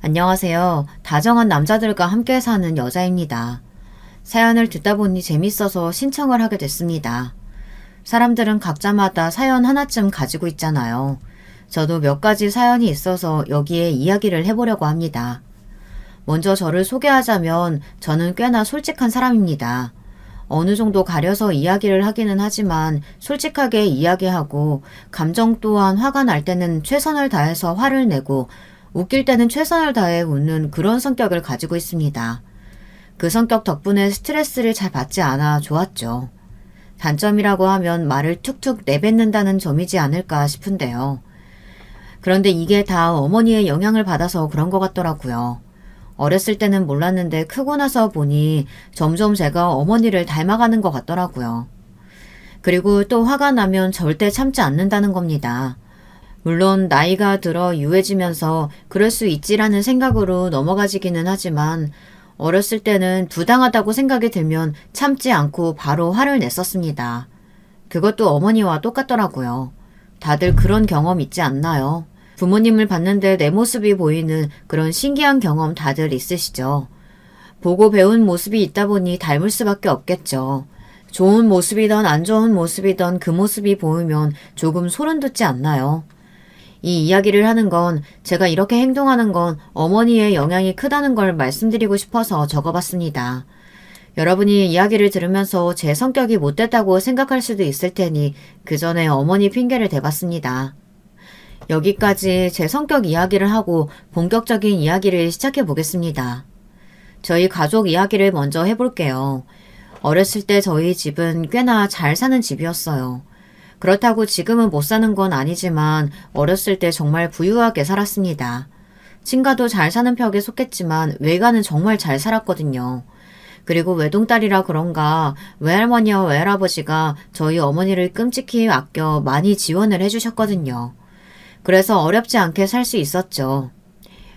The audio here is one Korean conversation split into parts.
안녕하세요. 다정한 남자들과 함께 사는 여자입니다. 사연을 듣다 보니 재밌어서 신청을 하게 됐습니다. 사람들은 각자마다 사연 하나쯤 가지고 있잖아요. 저도 몇 가지 사연이 있어서 여기에 이야기를 해보려고 합니다. 먼저 저를 소개하자면 저는 꽤나 솔직한 사람입니다. 어느 정도 가려서 이야기를 하기는 하지만 솔직하게 이야기하고 감정 또한 화가 날 때는 최선을 다해서 화를 내고 웃길 때는 최선을 다해 웃는 그런 성격을 가지고 있습니다. 그 성격 덕분에 스트레스를 잘 받지 않아 좋았죠. 단점이라고 하면 말을 툭툭 내뱉는다는 점이지 않을까 싶은데요. 그런데 이게 다 어머니의 영향을 받아서 그런 것 같더라고요. 어렸을 때는 몰랐는데 크고 나서 보니 점점 제가 어머니를 닮아가는 것 같더라고요. 그리고 또 화가 나면 절대 참지 않는다는 겁니다. 물론 나이가 들어 유해지면서 그럴 수 있지라는 생각으로 넘어가지기는 하지만 어렸을 때는 부당하다고 생각이 들면 참지 않고 바로 화를 냈었습니다. 그것도 어머니와 똑같더라고요. 다들 그런 경험 있지 않나요? 부모님을 봤는데 내 모습이 보이는 그런 신기한 경험 다들 있으시죠? 보고 배운 모습이 있다 보니 닮을 수밖에 없겠죠. 좋은 모습이든 안 좋은 모습이든 그 모습이 보이면 조금 소름 돋지 않나요? 이 이야기를 하는 건 제가 이렇게 행동하는 건 어머니의 영향이 크다는 걸 말씀드리고 싶어서 적어봤습니다. 여러분이 이야기를 들으면서 제 성격이 못됐다고 생각할 수도 있을 테니 그 전에 어머니 핑계를 대봤습니다. 여기까지 제 성격 이야기를 하고 본격적인 이야기를 시작해 보겠습니다. 저희 가족 이야기를 먼저 해볼게요. 어렸을 때 저희 집은 꽤나 잘 사는 집이었어요. 그렇다고 지금은 못 사는 건 아니지만 어렸을 때 정말 부유하게 살았습니다. 친가도 잘 사는 편에 속했지만 외가는 정말 잘 살았거든요. 그리고 외동딸이라 그런가 외할머니와 외할아버지가 저희 어머니를 끔찍히 아껴 많이 지원을 해주셨거든요. 그래서 어렵지 않게 살 수 있었죠.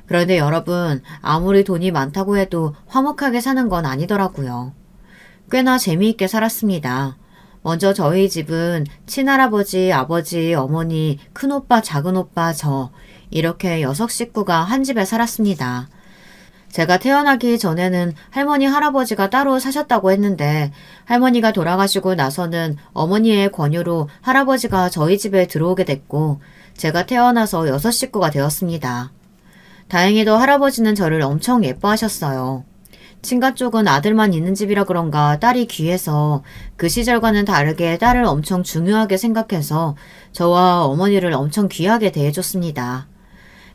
그런데 여러분, 아무리 돈이 많다고 해도 화목하게 사는 건 아니더라고요. 꽤나 재미있게 살았습니다. 먼저 저희 집은 친할아버지, 아버지, 어머니, 큰오빠, 작은오빠, 저 이렇게 6식구가 한 집에 살았습니다. 제가 태어나기 전에는 할머니, 할아버지가 따로 사셨다고 했는데 할머니가 돌아가시고 나서는 어머니의 권유로 할아버지가 저희 집에 들어오게 됐고 제가 태어나서 6식구가 되었습니다. 다행히도 할아버지는 저를 엄청 예뻐하셨어요. 친가 쪽은 아들만 있는 집이라 그런가 딸이 귀해서 그 시절과는 다르게 딸을 엄청 중요하게 생각해서 저와 어머니를 엄청 귀하게 대해줬습니다.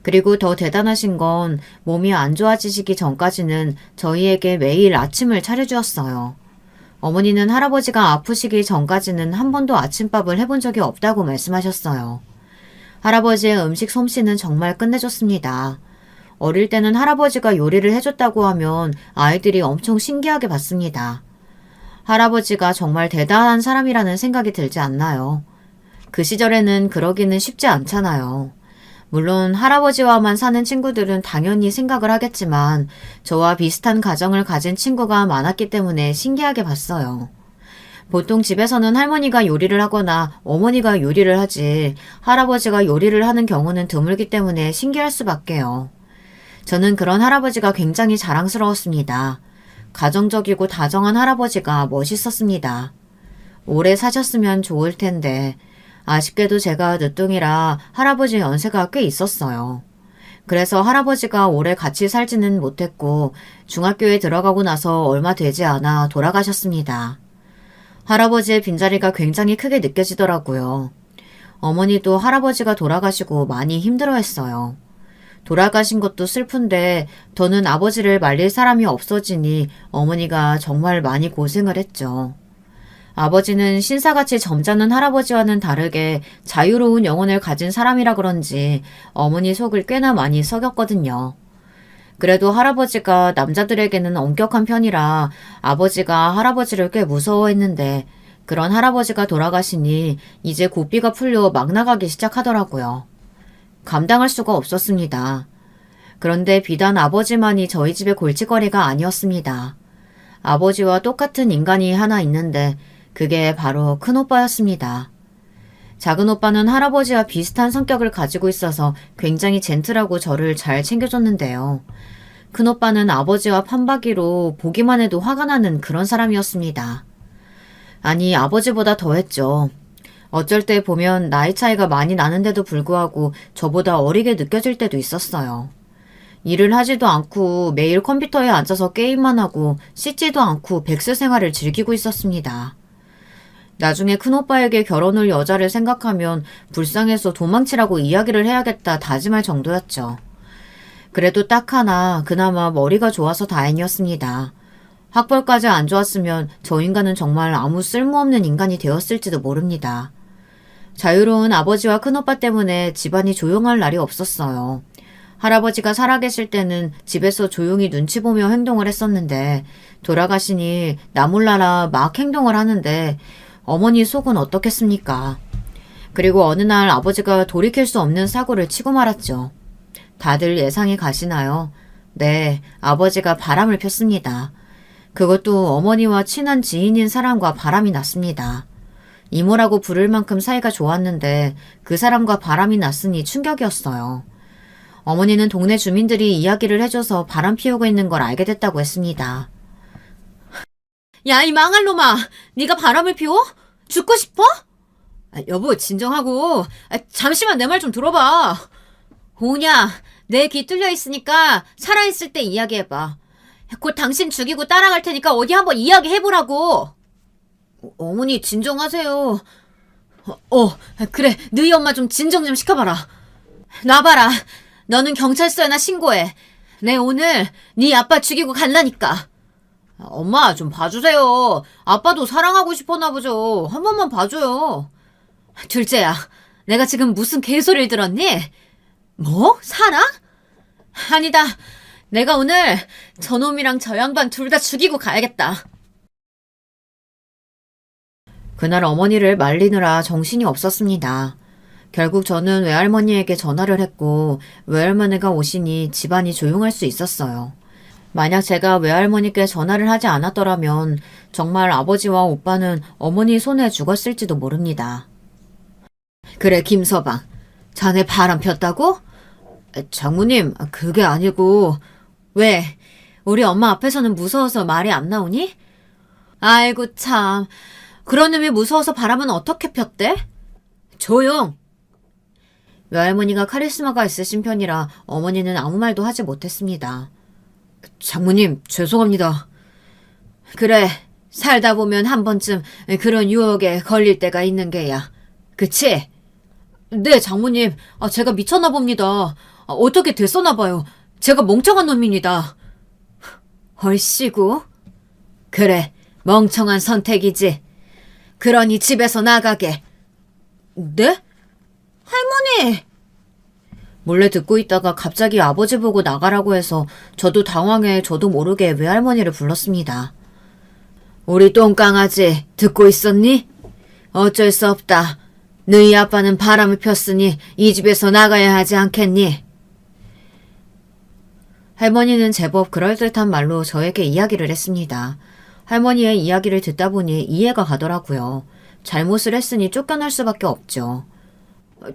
그리고 더 대단하신 건 몸이 안 좋아지시기 전까지는 저희에게 매일 아침을 차려주었어요. 어머니는 할아버지가 아프시기 전까지는 한 번도 아침밥을 해본 적이 없다고 말씀하셨어요. 할아버지의 음식 솜씨는 정말 끝내줬습니다. 어릴 때는 할아버지가 요리를 해줬다고 하면 아이들이 엄청 신기하게 봤습니다. 할아버지가 정말 대단한 사람이라는 생각이 들지 않나요? 그 시절에는 그러기는 쉽지 않잖아요. 물론 할아버지와만 사는 친구들은 당연히 생각을 하겠지만 저와 비슷한 가정을 가진 친구가 많았기 때문에 신기하게 봤어요. 보통 집에서는 할머니가 요리를 하거나 어머니가 요리를 하지 할아버지가 요리를 하는 경우는 드물기 때문에 신기할 수밖에요. 저는 그런 할아버지가 굉장히 자랑스러웠습니다. 가정적이고 다정한 할아버지가 멋있었습니다. 오래 사셨으면 좋을 텐데 아쉽게도 제가 늦둥이라 할아버지 연세가 꽤 있었어요. 그래서 할아버지가 오래 같이 살지는 못했고 중학교에 들어가고 나서 얼마 되지 않아 돌아가셨습니다. 할아버지의 빈자리가 굉장히 크게 느껴지더라고요. 어머니도 할아버지가 돌아가시고 많이 힘들어했어요. 돌아가신 것도 슬픈데 더는 아버지를 말릴 사람이 없어지니 어머니가 정말 많이 고생을 했죠. 아버지는 신사같이 점잖은 할아버지와는 다르게 자유로운 영혼을 가진 사람이라 그런지 어머니 속을 꽤나 많이 썩였거든요. 그래도 할아버지가 남자들에게는 엄격한 편이라 아버지가 할아버지를 꽤 무서워했는데 그런 할아버지가 돌아가시니 이제 고삐가 풀려 막 나가기 시작하더라고요. 감당할 수가 없었습니다. 그런데 비단 아버지만이 저희 집의 골칫거리가 아니었습니다. 아버지와 똑같은 인간이 하나 있는데 그게 바로 큰오빠였습니다. 작은 오빠는 할아버지와 비슷한 성격을 가지고 있어서 굉장히 젠틀하고 저를 잘 챙겨줬는데요. 큰 오빠는 아버지와 판박이로 보기만 해도 화가 나는 그런 사람이었습니다. 아니, 아버지보다 더했죠. 어쩔 때 보면 나이 차이가 많이 나는데도 불구하고 저보다 어리게 느껴질 때도 있었어요. 일을 하지도 않고 매일 컴퓨터에 앉아서 게임만 하고 씻지도 않고 백수 생활을 즐기고 있었습니다. 나중에 큰오빠에게 결혼할 여자를 생각하면 불쌍해서 도망치라고 이야기를 해야겠다 다짐할 정도였죠. 그래도 딱 하나 그나마 머리가 좋아서 다행이었습니다. 학벌까지 안 좋았으면 저 인간은 정말 아무 쓸모없는 인간이 되었을지도 모릅니다. 자유로운 아버지와 큰오빠 때문에 집안이 조용할 날이 없었어요. 할아버지가 살아계실 때는 집에서 조용히 눈치 보며 행동을 했었는데 돌아가시니 나 몰라라 막 행동을 하는데 어머니 속은 어떻겠습니까? 그리고 어느 날 아버지가 돌이킬 수 없는 사고를 치고 말았죠. 다들 예상이 가시나요? 네, 아버지가 바람을 폈습니다. 그것도 어머니와 친한 지인인 사람과 바람이 났습니다. 이모라고 부를 만큼 사이가 좋았는데 그 사람과 바람이 났으니 충격이었어요. 어머니는 동네 주민들이 이야기를 해줘서 바람 피우고 있는 걸 알게 됐다고 했습니다. 야, 이 망할 놈아! 네가 바람을 피워? 죽고 싶어? 여보, 진정하고. 잠시만 내 말 좀 들어봐. 오냐, 내 귀 뚫려 있으니까 살아있을 때 이야기해봐. 곧 당신 죽이고 따라갈 테니까 어디 한번 이야기해보라고. 어머니 진정하세요. 그래, 너희 엄마 좀 진정 좀 시켜봐라. 놔봐라. 너는 경찰서에나 신고해. 내 오늘 네 아빠 죽이고 갈라니까. 엄마 좀 봐주세요. 아빠도 사랑하고 싶었나 보죠. 한 번만 봐줘요. 둘째야, 내가 지금 무슨 개소리를 들었니? 뭐? 사랑? 아니다. 내가 오늘 저놈이랑 저 양반 둘 다 죽이고 가야겠다. 그날 어머니를 말리느라 정신이 없었습니다. 결국 저는 외할머니에게 전화를 했고 외할머니가 오시니 집안이 조용할 수 있었어요. 만약 제가 외할머니께 전화를 하지 않았더라면 정말 아버지와 오빠는 어머니 손에 죽었을지도 모릅니다. 그래, 김서방. 자네 바람 폈다고? 장모님, 그게 아니고. 왜? 우리 엄마 앞에서는 무서워서 말이 안 나오니? 아이고 참. 그런 놈이 무서워서 바람은 어떻게 폈대? 조용! 외할머니가 카리스마가 있으신 편이라 어머니는 아무 말도 하지 못했습니다. 장모님, 죄송합니다. 그래, 살다 보면 한 번쯤 그런 유혹에 걸릴 때가 있는 게야. 그치? 네, 장모님. 제가 미쳤나 봅니다. 어떻게 됐었나 봐요. 제가 멍청한 놈입니다. 얼씨구? 그래, 멍청한 선택이지. 그러니 집에서 나가게. 네? 할머니! 몰래 듣고 있다가 갑자기 아버지 보고 나가라고 해서 저도 당황해 저도 모르게 외할머니를 불렀습니다. 우리 똥강아지 듣고 있었니? 어쩔 수 없다. 너희 아빠는 바람을 폈으니 이 집에서 나가야 하지 않겠니? 할머니는 제법 그럴듯한 말로 저에게 이야기를 했습니다. 할머니의 이야기를 듣다 보니 이해가 가더라고요. 잘못을 했으니 쫓겨날 수밖에 없죠.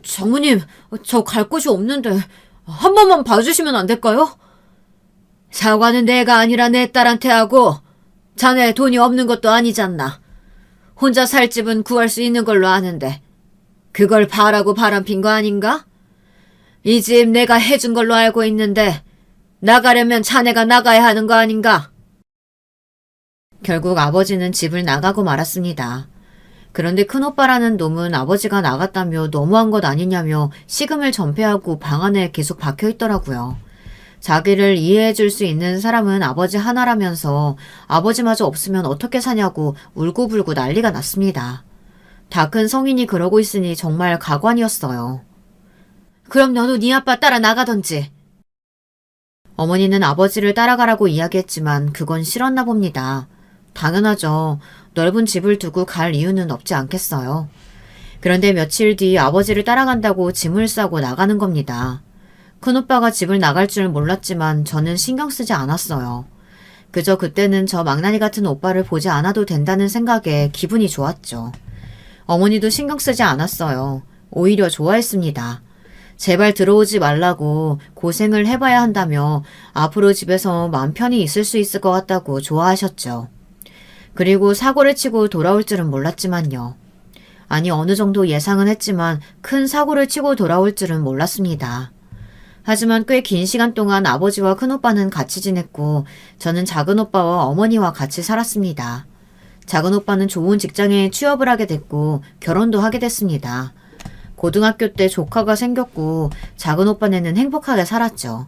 장모님, 저 갈 곳이 없는데 한 번만 봐주시면 안 될까요? 사과는 내가 아니라 내 딸한테 하고 자네 돈이 없는 것도 아니잖나. 혼자 살 집은 구할 수 있는 걸로 아는데 그걸 바라고 바람핀 거 아닌가? 이 집 내가 해준 걸로 알고 있는데 나가려면 자네가 나가야 하는 거 아닌가? 결국 아버지는 집을 나가고 말았습니다. 그런데 큰오빠라는 놈은 아버지가 나갔다며 너무한 것 아니냐며 시금을 전폐하고 방 안에 계속 박혀있더라고요. 자기를 이해해줄 수 있는 사람은 아버지 하나라면서 아버지마저 없으면 어떻게 사냐고 울고불고 난리가 났습니다. 다 큰 성인이 그러고 있으니 정말 가관이었어요. 그럼 너도 네 아빠 따라 나가던지. 어머니는 아버지를 따라가라고 이야기했지만 그건 싫었나 봅니다. 당연하죠. 넓은 집을 두고 갈 이유는 없지 않겠어요. 그런데 며칠 뒤 아버지를 따라간다고 짐을 싸고 나가는 겁니다. 큰오빠가 집을 나갈 줄 몰랐지만 저는 신경 쓰지 않았어요. 그저 그때는 저 망나니 같은 오빠를 보지 않아도 된다는 생각에 기분이 좋았죠. 어머니도 신경 쓰지 않았어요. 오히려 좋아했습니다. 제발 들어오지 말라고 고생을 해봐야 한다며 앞으로 집에서 마음 편히 있을 수 있을 것 같다고 좋아하셨죠. 그리고 사고를 치고 돌아올 줄은 몰랐지만요. 아니 어느 정도 예상은 했지만 큰 사고를 치고 돌아올 줄은 몰랐습니다. 하지만 꽤 긴 시간 동안 아버지와 큰오빠는 같이 지냈고 저는 작은오빠와 어머니와 같이 살았습니다. 작은오빠는 좋은 직장에 취업을 하게 됐고 결혼도 하게 됐습니다. 고등학교 때 조카가 생겼고 작은오빠네는 행복하게 살았죠.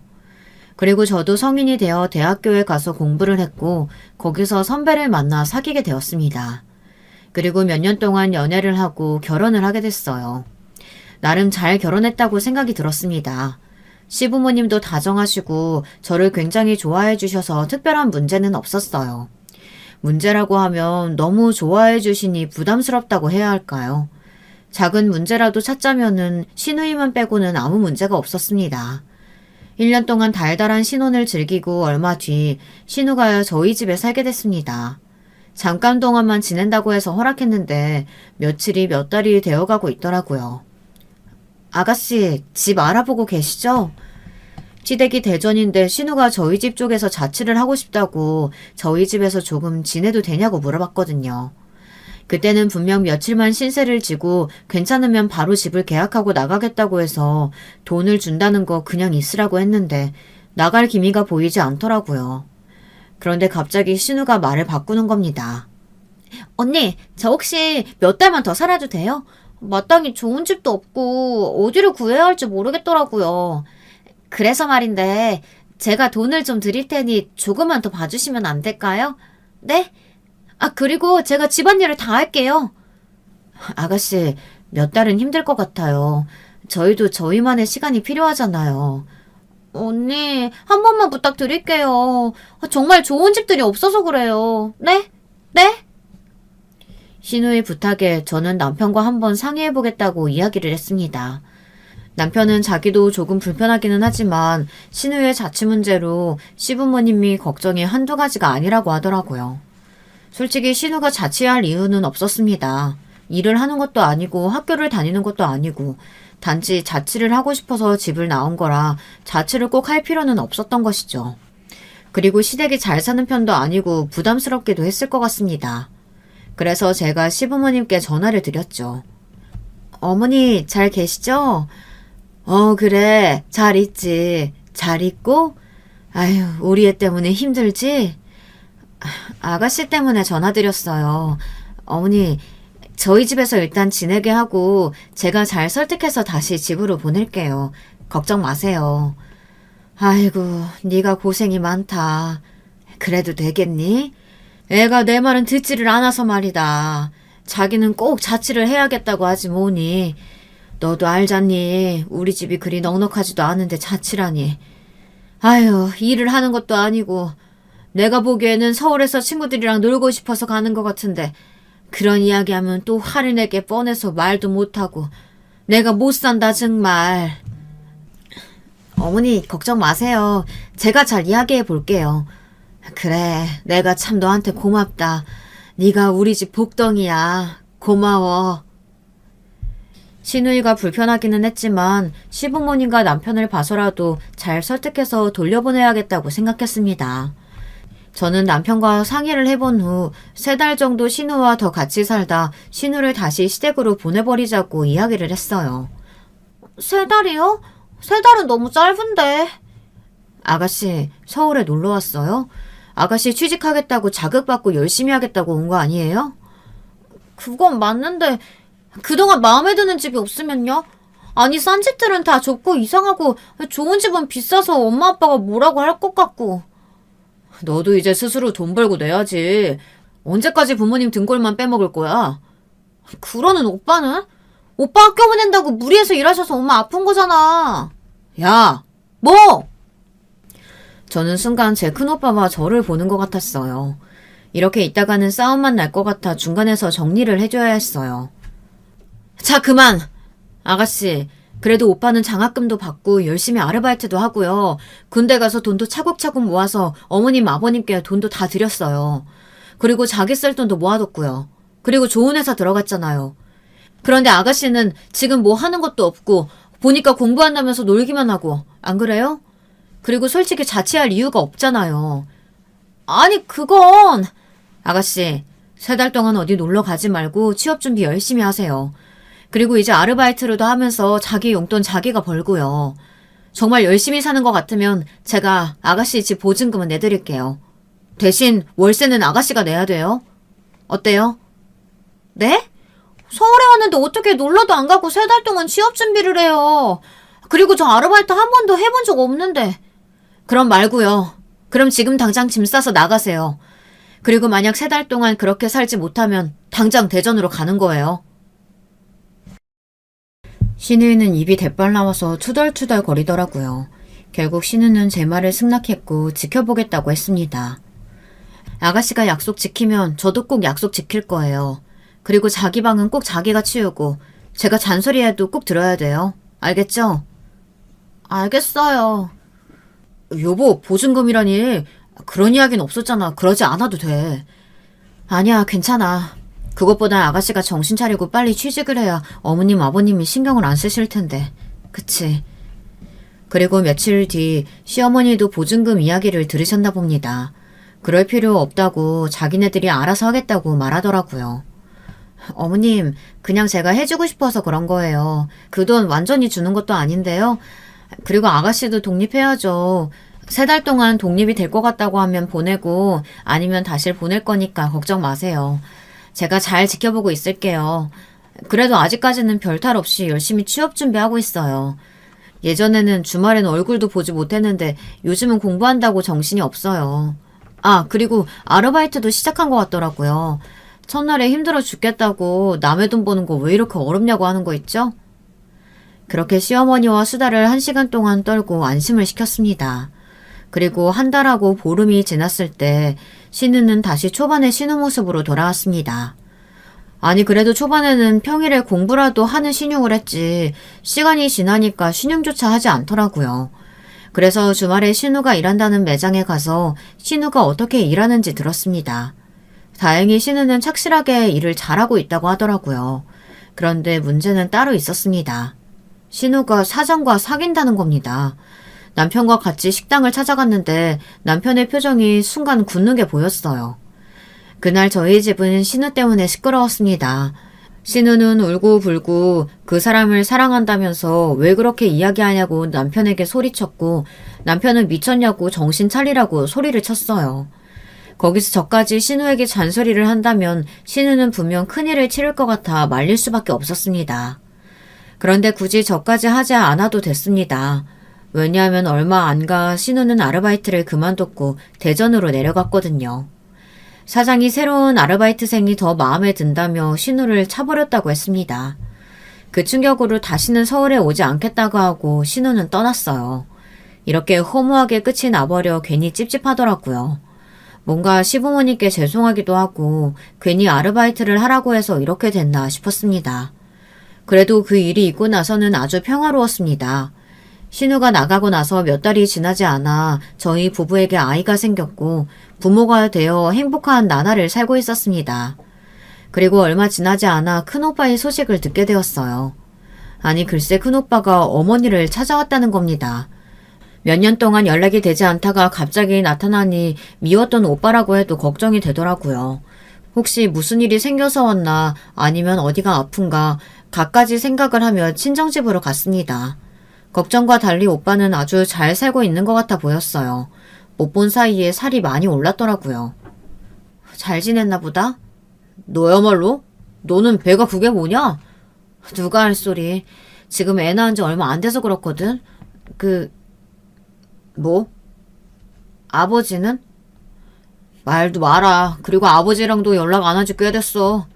그리고 저도 성인이 되어 대학교에 가서 공부를 했고 거기서 선배를 만나 사귀게 되었습니다. 그리고 몇 년 동안 연애를 하고 결혼을 하게 됐어요. 나름 잘 결혼했다고 생각이 들었습니다. 시부모님도 다정하시고 저를 굉장히 좋아해 주셔서 특별한 문제는 없었어요. 문제라고 하면 너무 좋아해 주시니 부담스럽다고 해야 할까요? 작은 문제라도 찾자면은 시누이만 빼고는 아무 문제가 없었습니다. 1년 동안 달달한 신혼을 즐기고 얼마 뒤 신우가 저희 집에 살게 됐습니다. 잠깐 동안만 지낸다고 해서 허락했는데 며칠이 몇 달이 되어가고 있더라고요. 아가씨, 집 알아보고 계시죠? 시댁이 대전인데 신우가 저희 집 쪽에서 자취를 하고 싶다고 저희 집에서 조금 지내도 되냐고 물어봤거든요. 그때는 분명 며칠만 신세를 지고 괜찮으면 바로 집을 계약하고 나가겠다고 해서 돈을 준다는 거 그냥 있으라고 했는데 나갈 기미가 보이지 않더라고요. 그런데 갑자기 신우가 말을 바꾸는 겁니다. 언니, 저 혹시 몇 달만 더 살아도 돼요? 마땅히 좋은 집도 없고 어디를 구해야 할지 모르겠더라고요. 그래서 말인데 제가 돈을 좀 드릴 테니 조금만 더 봐주시면 안 될까요? 네? 그리고 제가 집안일을 다 할게요. 아가씨, 몇 달은 힘들 것 같아요. 저희도 저희만의 시간이 필요하잖아요. 언니, 한 번만 부탁드릴게요. 정말 좋은 집들이 없어서 그래요. 네? 네? 신우의 부탁에 저는 남편과 한번 상의해보겠다고 이야기를 했습니다. 남편은 자기도 조금 불편하기는 하지만 신우의 자취 문제로 시부모님이 걱정이 한두 가지가 아니라고 하더라고요. 솔직히 신우가 자취할 이유는 없었습니다. 일을 하는 것도 아니고 학교를 다니는 것도 아니고 단지 자취를 하고 싶어서 집을 나온 거라 자취를 꼭 할 필요는 없었던 것이죠. 그리고 시댁이 잘 사는 편도 아니고 부담스럽기도 했을 것 같습니다. 그래서 제가 시부모님께 전화를 드렸죠. 어머니 잘 계시죠? 그래 잘 있지. 잘 있고? 아휴 우리 애 때문에 힘들지? 아가씨 때문에 전화드렸어요. 어머니 저희 집에서 일단 지내게 하고 제가 잘 설득해서 다시 집으로 보낼게요. 걱정 마세요. 아이고 네가 고생이 많다. 그래도 되겠니? 애가 내 말은 듣지를 않아서 말이다. 자기는 꼭 자취를 해야겠다고 하지 뭐니. 너도 알잖니. 우리 집이 그리 넉넉하지도 않은데 자취라니. 아유 일을 하는 것도 아니고 내가 보기에는 서울에서 친구들이랑 놀고 싶어서 가는 것 같은데 그런 이야기하면 또 화를 내게 뻔해서 말도 못하고 내가 못 산다 정말. 어머니 걱정 마세요. 제가 잘 이야기해 볼게요. 그래 내가 참 너한테 고맙다. 네가 우리 집 복덩이야. 고마워. 신우이가 불편하기는 했지만 시부모님과 남편을 봐서라도 잘 설득해서 돌려보내야겠다고 생각했습니다. 저는 남편과 상의를 해본 후 3달 정도 신우와 더 같이 살다 신우를 다시 시댁으로 보내버리자고 이야기를 했어요. 3달이요? 3달은 너무 짧은데. 아가씨 서울에 놀러 왔어요? 아가씨 취직하겠다고 자극받고 열심히 하겠다고 온 거 아니에요? 그건 맞는데 그동안 마음에 드는 집이 없으면요? 아니 싼 집들은 다 좁고 이상하고 좋은 집은 비싸서 엄마 아빠가 뭐라고 할 것 같고. 너도 이제 스스로 돈 벌고 내야지. 언제까지 부모님 등골만 빼먹을 거야? 그러는 오빠는? 오빠 학교 보낸다고 무리해서 일하셔서 엄마 아픈 거잖아. 야, 뭐? 저는 순간 제 큰오빠가 저를 보는 것 같았어요. 이렇게 있다가는 싸움만 날 것 같아 중간에서 정리를 해줘야 했어요. 자, 그만! 아가씨, 그래도 오빠는 장학금도 받고 열심히 아르바이트도 하고요. 군대 가서 돈도 차곡차곡 모아서 어머님, 아버님께 돈도 다 드렸어요. 그리고 자기 쓸 돈도 모아뒀고요. 그리고 좋은 회사 들어갔잖아요. 그런데 아가씨는 지금 뭐 하는 것도 없고 보니까 공부한다면서 놀기만 하고 안 그래요? 그리고 솔직히 자취할 이유가 없잖아요. 아니 그건 아가씨 3달 동안 어디 놀러 가지 말고 취업 준비 열심히 하세요. 그리고 이제 아르바이트로도 하면서 자기 용돈 자기가 벌고요. 정말 열심히 사는 것 같으면 제가 아가씨 집 보증금은 내드릴게요. 대신 월세는 아가씨가 내야 돼요. 어때요? 네? 서울에 왔는데 어떻게 놀러도 안 가고 3달 동안 취업 준비를 해요. 그리고 저 아르바이트 한 번도 해본 적 없는데. 그럼 말고요. 그럼 지금 당장 짐 싸서 나가세요. 그리고 만약 3달 동안 그렇게 살지 못하면 당장 대전으로 가는 거예요. 신우이는 입이 대빨 나와서 투덜투덜 거리더라고요. 결국 신우는 제 말을 승낙했고 지켜보겠다고 했습니다. 아가씨가 약속 지키면 저도 꼭 약속 지킬 거예요. 그리고 자기 방은 꼭 자기가 치우고 제가 잔소리해도 꼭 들어야 돼요. 알겠죠? 알겠어요. 여보, 보증금이라니 그런 이야기는 없었잖아. 그러지 않아도 돼. 아니야, 괜찮아. 그것보다 아가씨가 정신 차리고 빨리 취직을 해야 어머님, 아버님이 신경을 안 쓰실 텐데. 그치? 그리고 며칠 뒤 시어머니도 보증금 이야기를 들으셨나 봅니다. 그럴 필요 없다고 자기네들이 알아서 하겠다고 말하더라고요. 어머님, 그냥 제가 해주고 싶어서 그런 거예요. 그 돈 완전히 주는 것도 아닌데요. 그리고 아가씨도 독립해야죠. 3달 동안 독립이 될 것 같다고 하면 보내고 아니면 다시 보낼 거니까 걱정 마세요. 제가 잘 지켜보고 있을게요. 그래도 아직까지는 별탈 없이 열심히 취업 준비하고 있어요. 예전에는 주말에는 얼굴도 보지 못했는데 요즘은 공부한다고 정신이 없어요. 아, 그리고 아르바이트도 시작한 것 같더라고요. 첫날에 힘들어 죽겠다고 남의 돈 버는 거 왜 이렇게 어렵냐고 하는 거 있죠? 그렇게 시어머니와 수다를 1시간 동안 떨고 안심을 시켰습니다. 그리고 한 달하고 보름이 지났을 때 신우는 다시 초반의 신우 모습으로 돌아왔습니다. 아니 그래도 초반에는 평일에 공부라도 하는 신용을 했지 시간이 지나니까 신용조차 하지 않더라고요. 그래서 주말에 신우가 일한다는 매장에 가서 신우가 어떻게 일하는지 들었습니다. 다행히 신우는 착실하게 일을 잘하고 있다고 하더라고요. 그런데 문제는 따로 있었습니다. 신우가 사장과 사귄다는 겁니다. 남편과 같이 식당을 찾아갔는데 남편의 표정이 순간 굳는 게 보였어요. 그날 저희 집은 신우 때문에 시끄러웠습니다. 신우는 울고불고 그 사람을 사랑한다면서 왜 그렇게 이야기하냐고 남편에게 소리쳤고 남편은 미쳤냐고 정신 차리라고 소리를 쳤어요. 거기서 저까지 신우에게 잔소리를 한다면 신우는 분명 큰일을 치를 것 같아 말릴 수밖에 없었습니다. 그런데 굳이 저까지 하지 않아도 됐습니다. 왜냐하면 얼마 안 가 신우는 아르바이트를 그만뒀고 대전으로 내려갔거든요. 사장이 새로운 아르바이트생이 더 마음에 든다며 신우를 차버렸다고 했습니다. 그 충격으로 다시는 서울에 오지 않겠다고 하고 신우는 떠났어요. 이렇게 허무하게 끝이 나버려 괜히 찝찝하더라고요. 뭔가 시부모님께 죄송하기도 하고 괜히 아르바이트를 하라고 해서 이렇게 됐나 싶었습니다. 그래도 그 일이 있고 나서는 아주 평화로웠습니다. 신우가 나가고 나서 몇 달이 지나지 않아 저희 부부에게 아이가 생겼고 부모가 되어 행복한 나날을 살고 있었습니다. 그리고 얼마 지나지 않아 큰오빠의 소식을 듣게 되었어요. 아니 글쎄 큰오빠가 어머니를 찾아왔다는 겁니다. 몇 년 동안 연락이 되지 않다가 갑자기 나타나니 미웠던 오빠라고 해도 걱정이 되더라고요. 혹시 무슨 일이 생겨서 왔나 아니면 어디가 아픈가 갖가지 생각을 하며 친정집으로 갔습니다. 걱정과 달리 오빠는 아주 잘 살고 있는 것 같아 보였어요. 못 본 사이에 살이 많이 올랐더라고요. 잘 지냈나 보다? 너야말로? 너는 배가 그게 뭐냐? 누가 할 소리. 지금 애 낳은 지 얼마 안 돼서 그렇거든. 뭐? 아버지는? 말도 마라. 그리고 아버지랑도 연락 안 한 지 꽤 됐어.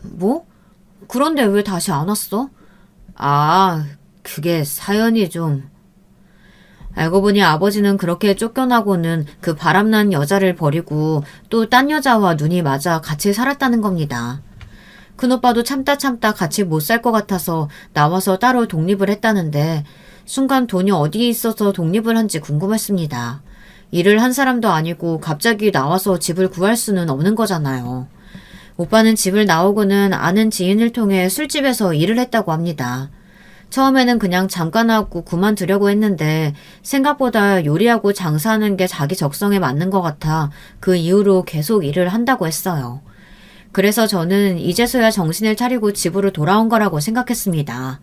뭐? 그런데 왜 다시 안 왔어? 아, 그게 사연이 좀... 알고 보니 아버지는 그렇게 쫓겨나고는 그 바람난 여자를 버리고 또 딴 여자와 눈이 맞아 같이 살았다는 겁니다. 큰오빠도 참다 같이 못 살 것 같아서 나와서 따로 독립을 했다는데 순간 돈이 어디에 있어서 독립을 한지 궁금했습니다. 일을 한 사람도 아니고 갑자기 나와서 집을 구할 수는 없는 거잖아요. 오빠는 집을 나오고는 아는 지인을 통해 술집에서 일을 했다고 합니다. 처음에는 그냥 잠깐 하고 그만두려고 했는데 생각보다 요리하고 장사하는 게 자기 적성에 맞는 것 같아 그 이후로 계속 일을 한다고 했어요. 그래서 저는 이제서야 정신을 차리고 집으로 돌아온 거라고 생각했습니다.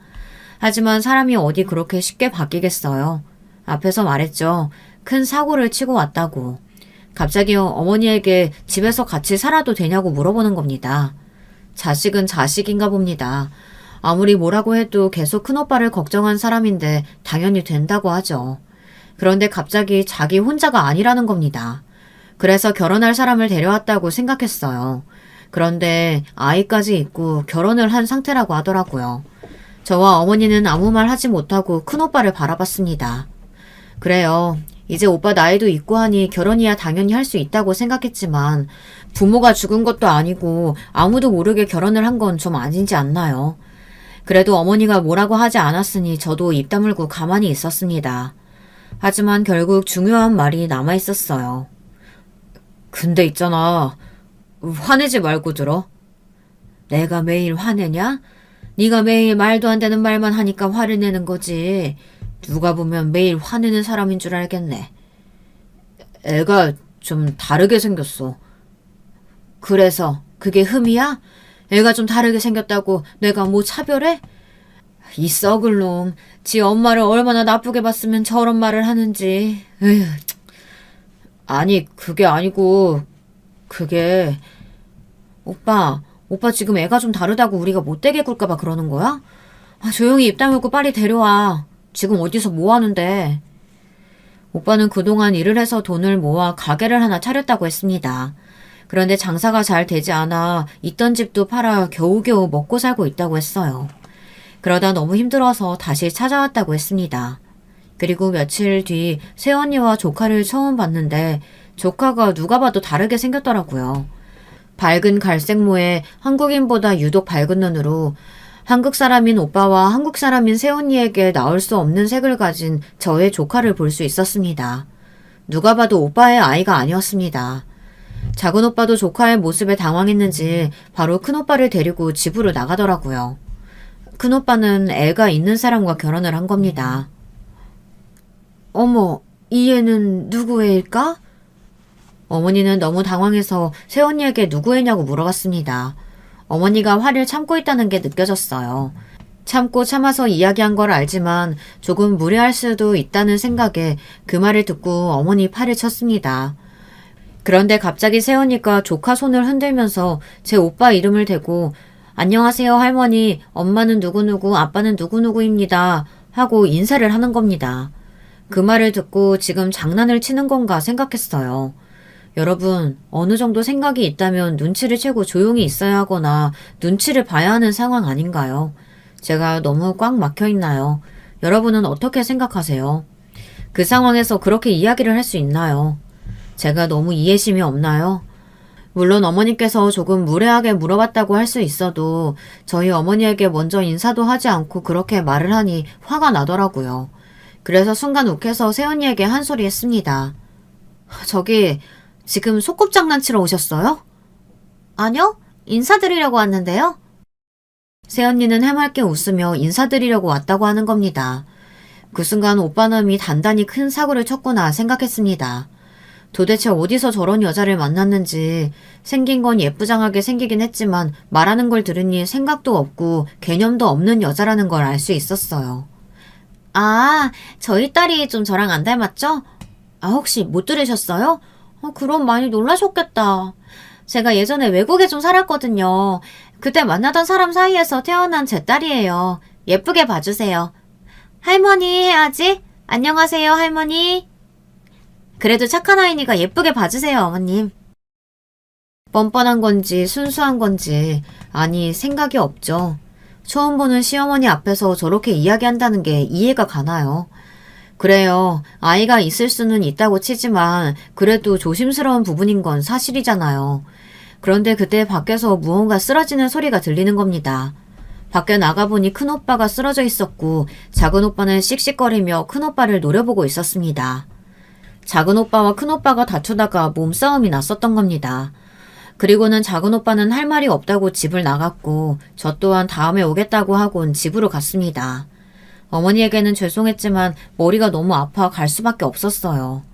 하지만 사람이 어디 그렇게 쉽게 바뀌겠어요. 앞에서 말했죠. 큰 사고를 치고 왔다고. 갑자기 어머니에게 집에서 같이 살아도 되냐고 물어보는 겁니다. 자식은 자식인가 봅니다. 아무리 뭐라고 해도 계속 큰오빠를 걱정한 사람인데 당연히 된다고 하죠. 그런데 갑자기 자기 혼자가 아니라는 겁니다. 그래서 결혼할 사람을 데려왔다고 생각했어요. 그런데 아이까지 있고 결혼을 한 상태라고 하더라고요. 저와 어머니는 아무 말 하지 못하고 큰오빠를 바라봤습니다. 그래요. 이제 오빠 나이도 있고 하니 결혼이야 당연히 할 수 있다고 생각했지만 부모가 죽은 것도 아니고 아무도 모르게 결혼을 한 건 좀 아니지 않나요? 그래도 어머니가 뭐라고 하지 않았으니 저도 입 다물고 가만히 있었습니다. 하지만 결국 중요한 말이 남아 있었어요. 근데 있잖아. 화내지 말고 들어. 내가 매일 화내냐? 네가 매일 말도 안 되는 말만 하니까 화를 내는 거지. 누가 보면 매일 화내는 사람인 줄 알겠네. 애가 좀 다르게 생겼어. 그래서 그게 흠이야? 애가 좀 다르게 생겼다고 내가 뭐 차별해? 이 썩을 놈. 지 엄마를 얼마나 나쁘게 봤으면 저런 말을 하는지. 에휴. 아니 그게 아니고 그게 오빠 지금 애가 좀 다르다고 우리가 못되게 굴까봐 그러는 거야? 조용히 입 다물고 빨리 데려와. 지금 어디서 뭐 하는데? 오빠는 그동안 일을 해서 돈을 모아 가게를 하나 차렸다고 했습니다. 그런데 장사가 잘 되지 않아 있던 집도 팔아 겨우겨우 먹고 살고 있다고 했어요. 그러다 너무 힘들어서 다시 찾아왔다고 했습니다. 그리고 며칠 뒤 새언니와 조카를 처음 봤는데 조카가 누가 봐도 다르게 생겼더라고요. 밝은 갈색모에 한국인보다 유독 밝은 눈으로 한국 사람인 오빠와 한국 사람인 새언니에게 나올 수 없는 색을 가진 저의 조카를 볼 수 있었습니다. 누가 봐도 오빠의 아이가 아니었습니다. 작은 오빠도 조카의 모습에 당황했는지 바로 큰 오빠를 데리고 집으로 나가더라고요. 큰 오빠는 애가 있는 사람과 결혼을 한 겁니다. 어머, 이 애는 누구 애일까? 어머니는 너무 당황해서 새언니에게 누구 애냐고 물어봤습니다. 어머니가 화를 참고 있다는 게 느껴졌어요. 참고 참아서 이야기한 걸 알지만 조금 무례할 수도 있다는 생각에 그 말을 듣고 어머니 팔을 쳤습니다. 그런데 갑자기 새언니가 조카 손을 흔들면서 제 오빠 이름을 대고 안녕하세요 할머니, 엄마는 누구누구, 아빠는 누구누구입니다 하고 인사를 하는 겁니다. 그 말을 듣고 지금 장난을 치는 건가 생각했어요. 여러분, 어느 정도 생각이 있다면 눈치를 채고 조용히 있어야 하거나 눈치를 봐야 하는 상황 아닌가요? 제가 너무 꽉 막혀 있나요? 여러분은 어떻게 생각하세요? 그 상황에서 그렇게 이야기를 할 수 있나요? 제가 너무 이해심이 없나요? 물론 어머니께서 조금 무례하게 물어봤다고 할 수 있어도 저희 어머니에게 먼저 인사도 하지 않고 그렇게 말을 하니 화가 나더라고요. 그래서 순간 욱해서 새언니에게 한 소리 했습니다. 저기 지금 소꿉장난치러 오셨어요? 아니요, 인사드리려고 왔는데요. 새언니는 해맑게 웃으며 인사드리려고 왔다고 하는 겁니다. 그 순간 오빠놈이 단단히 큰 사고를 쳤구나 생각했습니다. 도대체 어디서 저런 여자를 만났는지 생긴 건 예쁘장하게 생기긴 했지만 말하는 걸 들으니 생각도 없고 개념도 없는 여자라는 걸 알 수 있었어요. 아, 저희 딸이 좀 저랑 안 닮았죠? 혹시 못 들으셨어요? 그럼 많이 놀라셨겠다. 제가 예전에 외국에 좀 살았거든요. 그때 만나던 사람 사이에서 태어난 제 딸이에요. 예쁘게 봐주세요. 할머니 해야지. 안녕하세요, 할머니. 그래도 착한 아이니까 예쁘게 봐주세요, 어머님. 뻔뻔한 건지 순수한 건지 아니 생각이 없죠. 처음 보는 시어머니 앞에서 저렇게 이야기한다는 게 이해가 가나요? 그래요. 아이가 있을 수는 있다고 치지만 그래도 조심스러운 부분인 건 사실이잖아요. 그런데 그때 밖에서 무언가 쓰러지는 소리가 들리는 겁니다. 밖에 나가보니 큰오빠가 쓰러져 있었고 작은 오빠는 씩씩거리며 큰오빠를 노려보고 있었습니다. 작은 오빠와 큰오빠가 다투다가 몸싸움이 났었던 겁니다. 그리고는 작은 오빠는 할 말이 없다고 집을 나갔고 저 또한 다음에 오겠다고 하곤 집으로 갔습니다. 어머니에게는 죄송했지만 머리가 너무 아파 갈 수밖에 없었어요.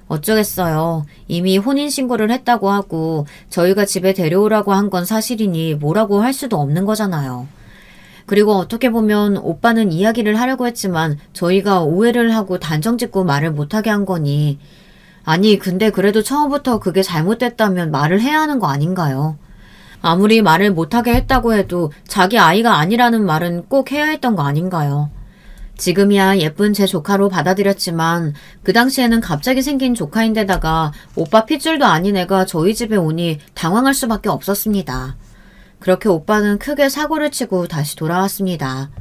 어쩌겠어요. 이미 혼인신고를 했다고 하고 저희가 집에 데려오라고 한 건 사실이니 뭐라고 할 수도 없는 거잖아요. 그리고 어떻게 보면 오빠는 이야기를 하려고 했지만 저희가 오해를 하고 단정짓고 말을 못하게 한 거니 아니 근데 그래도 처음부터 그게 잘못됐다면 말을 해야 하는 거 아닌가요? 아무리 말을 못하게 했다고 해도 자기 아이가 아니라는 말은 꼭 해야 했던 거 아닌가요? 지금이야 예쁜 제 조카로 받아들였지만 그 당시에는 갑자기 생긴 조카인데다가 오빠 핏줄도 아닌 애가 저희 집에 오니 당황할 수밖에 없었습니다. 그렇게 오빠는 크게 사고를 치고 다시 돌아왔습니다.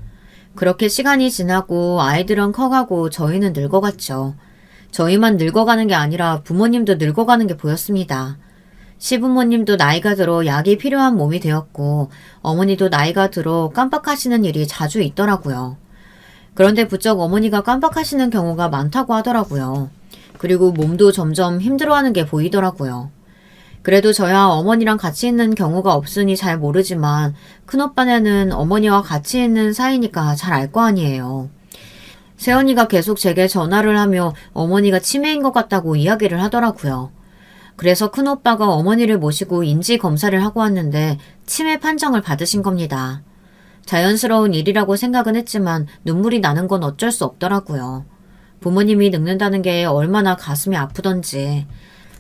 그렇게 시간이 지나고 아이들은 커가고 저희는 늙어갔죠. 저희만 늙어가는 게 아니라 부모님도 늙어가는 게 보였습니다. 시부모님도 나이가 들어 약이 필요한 몸이 되었고 어머니도 나이가 들어 깜빡하시는 일이 자주 있더라고요. 그런데 부쩍 어머니가 깜빡하시는 경우가 많다고 하더라고요. 그리고 몸도 점점 힘들어하는 게 보이더라고요. 그래도 저야 어머니랑 같이 있는 경우가 없으니 잘 모르지만 큰오빠네는 어머니와 같이 있는 사이니까 잘 알 거 아니에요. 새언니가 계속 제게 전화를 하며 어머니가 치매인 것 같다고 이야기를 하더라고요. 그래서 큰오빠가 어머니를 모시고 인지 검사를 하고 왔는데 치매 판정을 받으신 겁니다. 자연스러운 일이라고 생각은 했지만 눈물이 나는 건 어쩔 수 없더라고요. 부모님이 늙는다는 게 얼마나 가슴이 아프던지.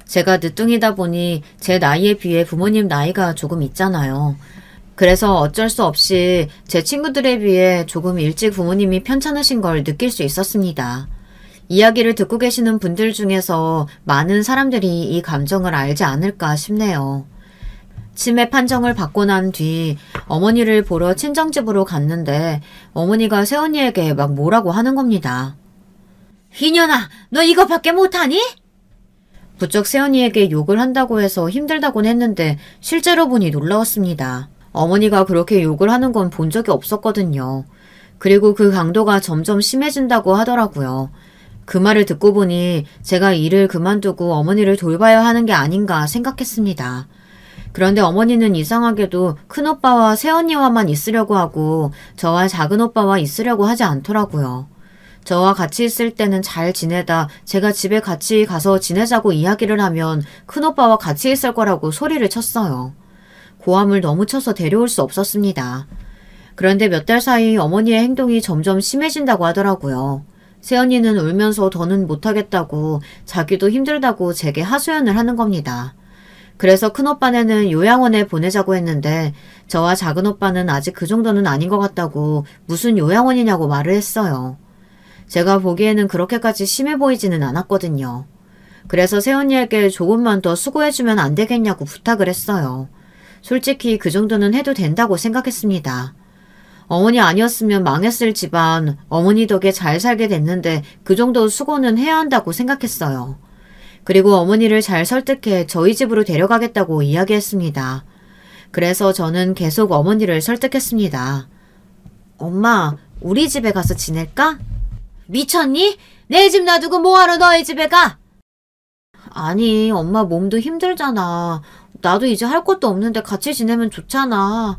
제가 늦둥이다 보니 제 나이에 비해 부모님 나이가 조금 있잖아요. 그래서 어쩔 수 없이 제 친구들에 비해 조금 일찍 부모님이 편찮으신 걸 느낄 수 있었습니다. 이야기를 듣고 계시는 분들 중에서 많은 사람들이 이 감정을 알지 않을까 싶네요. 치매 판정을 받고 난 뒤 어머니를 보러 친정집으로 갔는데 어머니가 새언니에게 막 뭐라고 하는 겁니다. 이년아, 너 이거밖에 못하니? 부쩍 새언니에게 욕을 한다고 해서 힘들다곤 했는데 실제로 보니 놀라웠습니다. 어머니가 그렇게 욕을 하는 건 본 적이 없었거든요. 그리고 그 강도가 점점 심해진다고 하더라고요. 그 말을 듣고 보니 제가 일을 그만두고 어머니를 돌봐야 하는 게 아닌가 생각했습니다. 그런데 어머니는 이상하게도 큰오빠와 새언니와만 있으려고 하고 저와 작은오빠와 있으려고 하지 않더라고요. 저와 같이 있을 때는 잘 지내다 제가 집에 같이 가서 지내자고 이야기를 하면 큰오빠와 같이 있을 거라고 소리를 쳤어요. 고함을 너무 쳐서 데려올 수 없었습니다. 그런데 몇 달 사이 어머니의 행동이 점점 심해진다고 하더라고요. 새언니는 울면서 더는 못하겠다고 자기도 힘들다고 제게 하소연을 하는 겁니다. 그래서 큰오빠네는 요양원에 보내자고 했는데 저와 작은오빠는 아직 그 정도는 아닌 것 같다고 무슨 요양원이냐고 말을 했어요. 제가 보기에는 그렇게까지 심해 보이지는 않았거든요. 그래서 새언니에게 조금만 더 수고해주면 안 되겠냐고 부탁을 했어요. 솔직히 그 정도는 해도 된다고 생각했습니다. 어머니 아니었으면 망했을 집안, 어머니 덕에 잘 살게 됐는데 그 정도 수고는 해야 한다고 생각했어요. 그리고 어머니를 잘 설득해 저희 집으로 데려가겠다고 이야기했습니다. 그래서 저는 계속 어머니를 설득했습니다. 엄마, 우리 집에 가서 지낼까? 미쳤니? 내 집 놔두고 뭐하러 너희 집에 가? 아니, 엄마 몸도 힘들잖아. 나도 이제 할 것도 없는데 같이 지내면 좋잖아.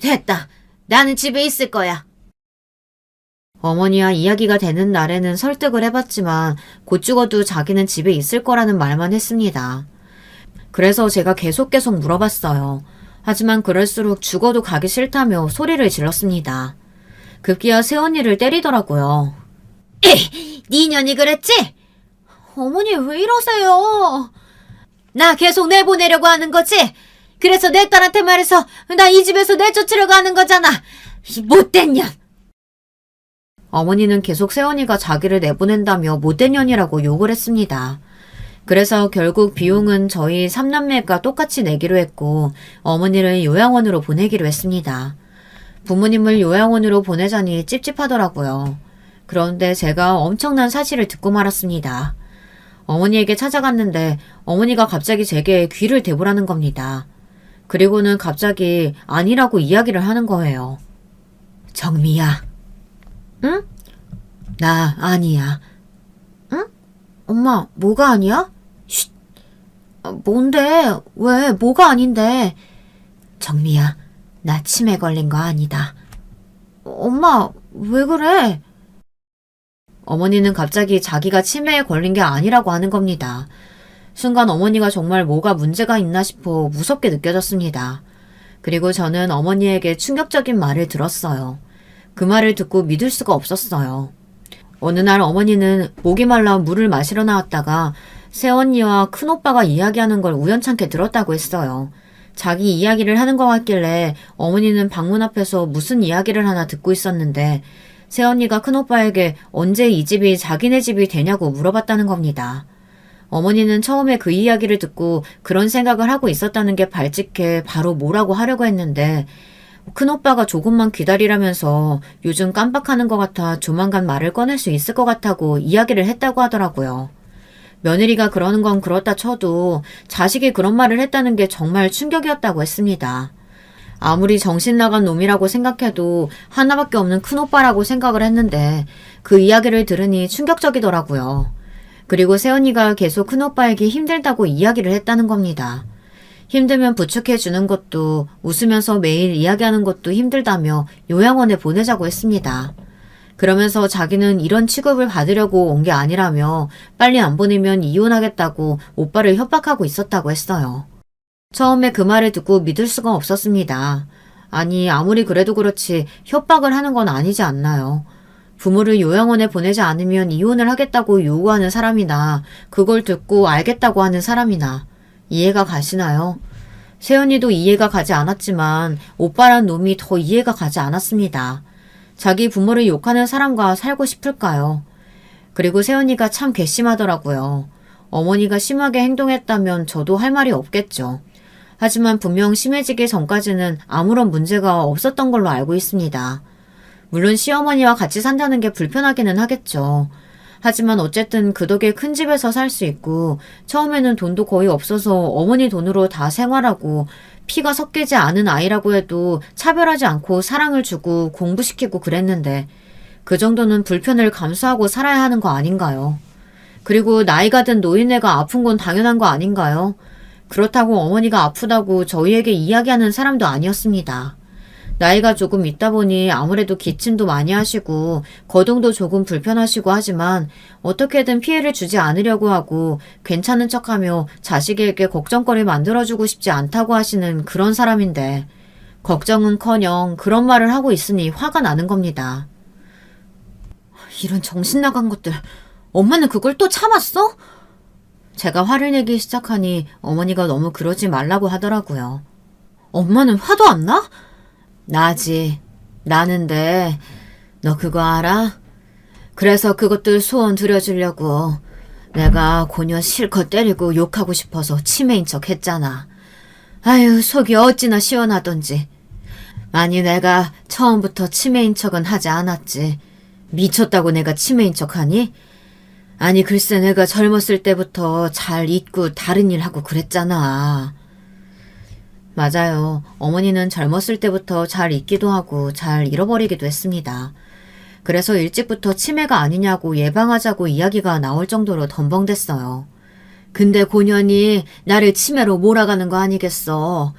됐다. 나는 집에 있을 거야. 어머니와 이야기가 되는 날에는 설득을 해봤지만 곧 죽어도 자기는 집에 있을 거라는 말만 했습니다. 그래서 제가 계속 물어봤어요. 하지만 그럴수록 죽어도 가기 싫다며 소리를 질렀습니다. 급기야 새언니를 때리더라고요. 네 년이 그랬지? 어머니 왜 이러세요? 나 계속 내보내려고 하는 거지? 그래서 내 딸한테 말해서 나 이 집에서 내쫓으려고 하는 거잖아. 이 못된 년. 어머니는 계속 새언니가 자기를 내보낸다며 못된 년이라고 욕을 했습니다. 그래서 결국 비용은 저희 3남매가 똑같이 내기로 했고 어머니를 요양원으로 보내기로 했습니다. 부모님을 요양원으로 보내자니 찝찝하더라고요. 그런데 제가 엄청난 사실을 듣고 말았습니다. 어머니에게 찾아갔는데 어머니가 갑자기 제게 귀를 대보라는 겁니다. 그리고는 갑자기 아니라고 이야기를 하는 거예요. 정미야. 응? 나 아니야. 응? 엄마, 뭐가 아니야? 쉿. 뭔데? 왜? 뭐가 아닌데? 정미야, 나 치매 걸린 거 아니다. 엄마, 왜 그래? 어머니는 갑자기 자기가 치매에 걸린 게 아니라고 하는 겁니다. 순간 어머니가 정말 뭐가 문제가 있나 싶어 무섭게 느껴졌습니다. 그리고 저는 어머니에게 충격적인 말을 들었어요. 그 말을 듣고 믿을 수가 없었어요. 어느 날 어머니는 목이 말라 물을 마시러 나왔다가 새언니와 큰오빠가 이야기하는 걸 우연찮게 들었다고 했어요. 자기 이야기를 하는 것 같길래 어머니는 방문 앞에서 무슨 이야기를 하나 듣고 있었는데 새언니가 큰오빠에게 언제 이 집이 자기네 집이 되냐고 물어봤다는 겁니다. 어머니는 처음에 그 이야기를 듣고 그런 생각을 하고 있었다는 게 발칙해 바로 뭐라고 하려고 했는데 큰오빠가 조금만 기다리라면서 요즘 깜빡하는 것 같아 조만간 말을 꺼낼 수 있을 것 같다고 이야기를 했다고 하더라고요. 며느리가 그러는 건 그렇다 쳐도 자식이 그런 말을 했다는 게 정말 충격이었다고 했습니다. 아무리 정신 나간 놈이라고 생각해도 하나밖에 없는 큰오빠라고 생각을 했는데 그 이야기를 들으니 충격적이더라고요. 그리고 새언니가 계속 큰오빠에게 힘들다고 이야기를 했다는 겁니다. 힘들면 부축해주는 것도 웃으면서 매일 이야기하는 것도 힘들다며 요양원에 보내자고 했습니다. 그러면서 자기는 이런 취급을 받으려고 온 게 아니라며 빨리 안 보내면 이혼하겠다고 오빠를 협박하고 있었다고 했어요. 처음에 그 말을 듣고 믿을 수가 없었습니다. 아니 아무리 그래도 그렇지 협박을 하는 건 아니지 않나요? 부모를 요양원에 보내지 않으면 이혼을 하겠다고 요구하는 사람이나 그걸 듣고 알겠다고 하는 사람이나 이해가 가시나요? 세연이도 이해가 가지 않았지만 오빠란 놈이 더 이해가 가지 않았습니다. 자기 부모를 욕하는 사람과 살고 싶을까요? 그리고 세연이가 참 괘씸하더라고요. 어머니가 심하게 행동했다면 저도 할 말이 없겠죠. 하지만 분명 심해지기 전까지는 아무런 문제가 없었던 걸로 알고 있습니다. 물론 시어머니와 같이 산다는 게 불편하기는 하겠죠. 하지만 어쨌든 그 덕에 큰 집에서 살 수 있고 처음에는 돈도 거의 없어서 어머니 돈으로 다 생활하고 피가 섞이지 않은 아이라고 해도 차별하지 않고 사랑을 주고 공부시키고 그랬는데 그 정도는 불편을 감수하고 살아야 하는 거 아닌가요? 그리고 나이가 든 노인네가 아픈 건 당연한 거 아닌가요? 그렇다고 어머니가 아프다고 저희에게 이야기하는 사람도 아니었습니다. 나이가 조금 있다 보니 아무래도 기침도 많이 하시고 거동도 조금 불편하시고 하지만 어떻게든 피해를 주지 않으려고 하고 괜찮은 척하며 자식에게 걱정거리 만들어주고 싶지 않다고 하시는 그런 사람인데 걱정은커녕 그런 말을 하고 있으니 화가 나는 겁니다. 이런 정신 나간 것들, 엄마는 그걸 또 참았어? 제가 화를 내기 시작하니 어머니가 너무 그러지 말라고 하더라고요. 엄마는 화도 안 나? 나지. 나는데 너 그거 알아? 그래서 그것들 소원 들여주려고 내가 고녀 실컷 때리고 욕하고 싶어서 치매인 척 했잖아. 아유 속이 어찌나 시원하던지. 아니 내가 처음부터 치매인 척은 하지 않았지. 미쳤다고 내가 치매인 척하니? 아니 글쎄 내가 젊었을 때부터 잘 잊고 다른 일 하고 그랬잖아. 맞아요. 어머니는 젊었을 때부터 잘 잊기도 하고 잘 잃어버리기도 했습니다. 그래서 일찍부터 치매가 아니냐고 예방하자고 이야기가 나올 정도로 덤벙댔어요. 근데 고년이 나를 치매로 몰아가는 거 아니겠어.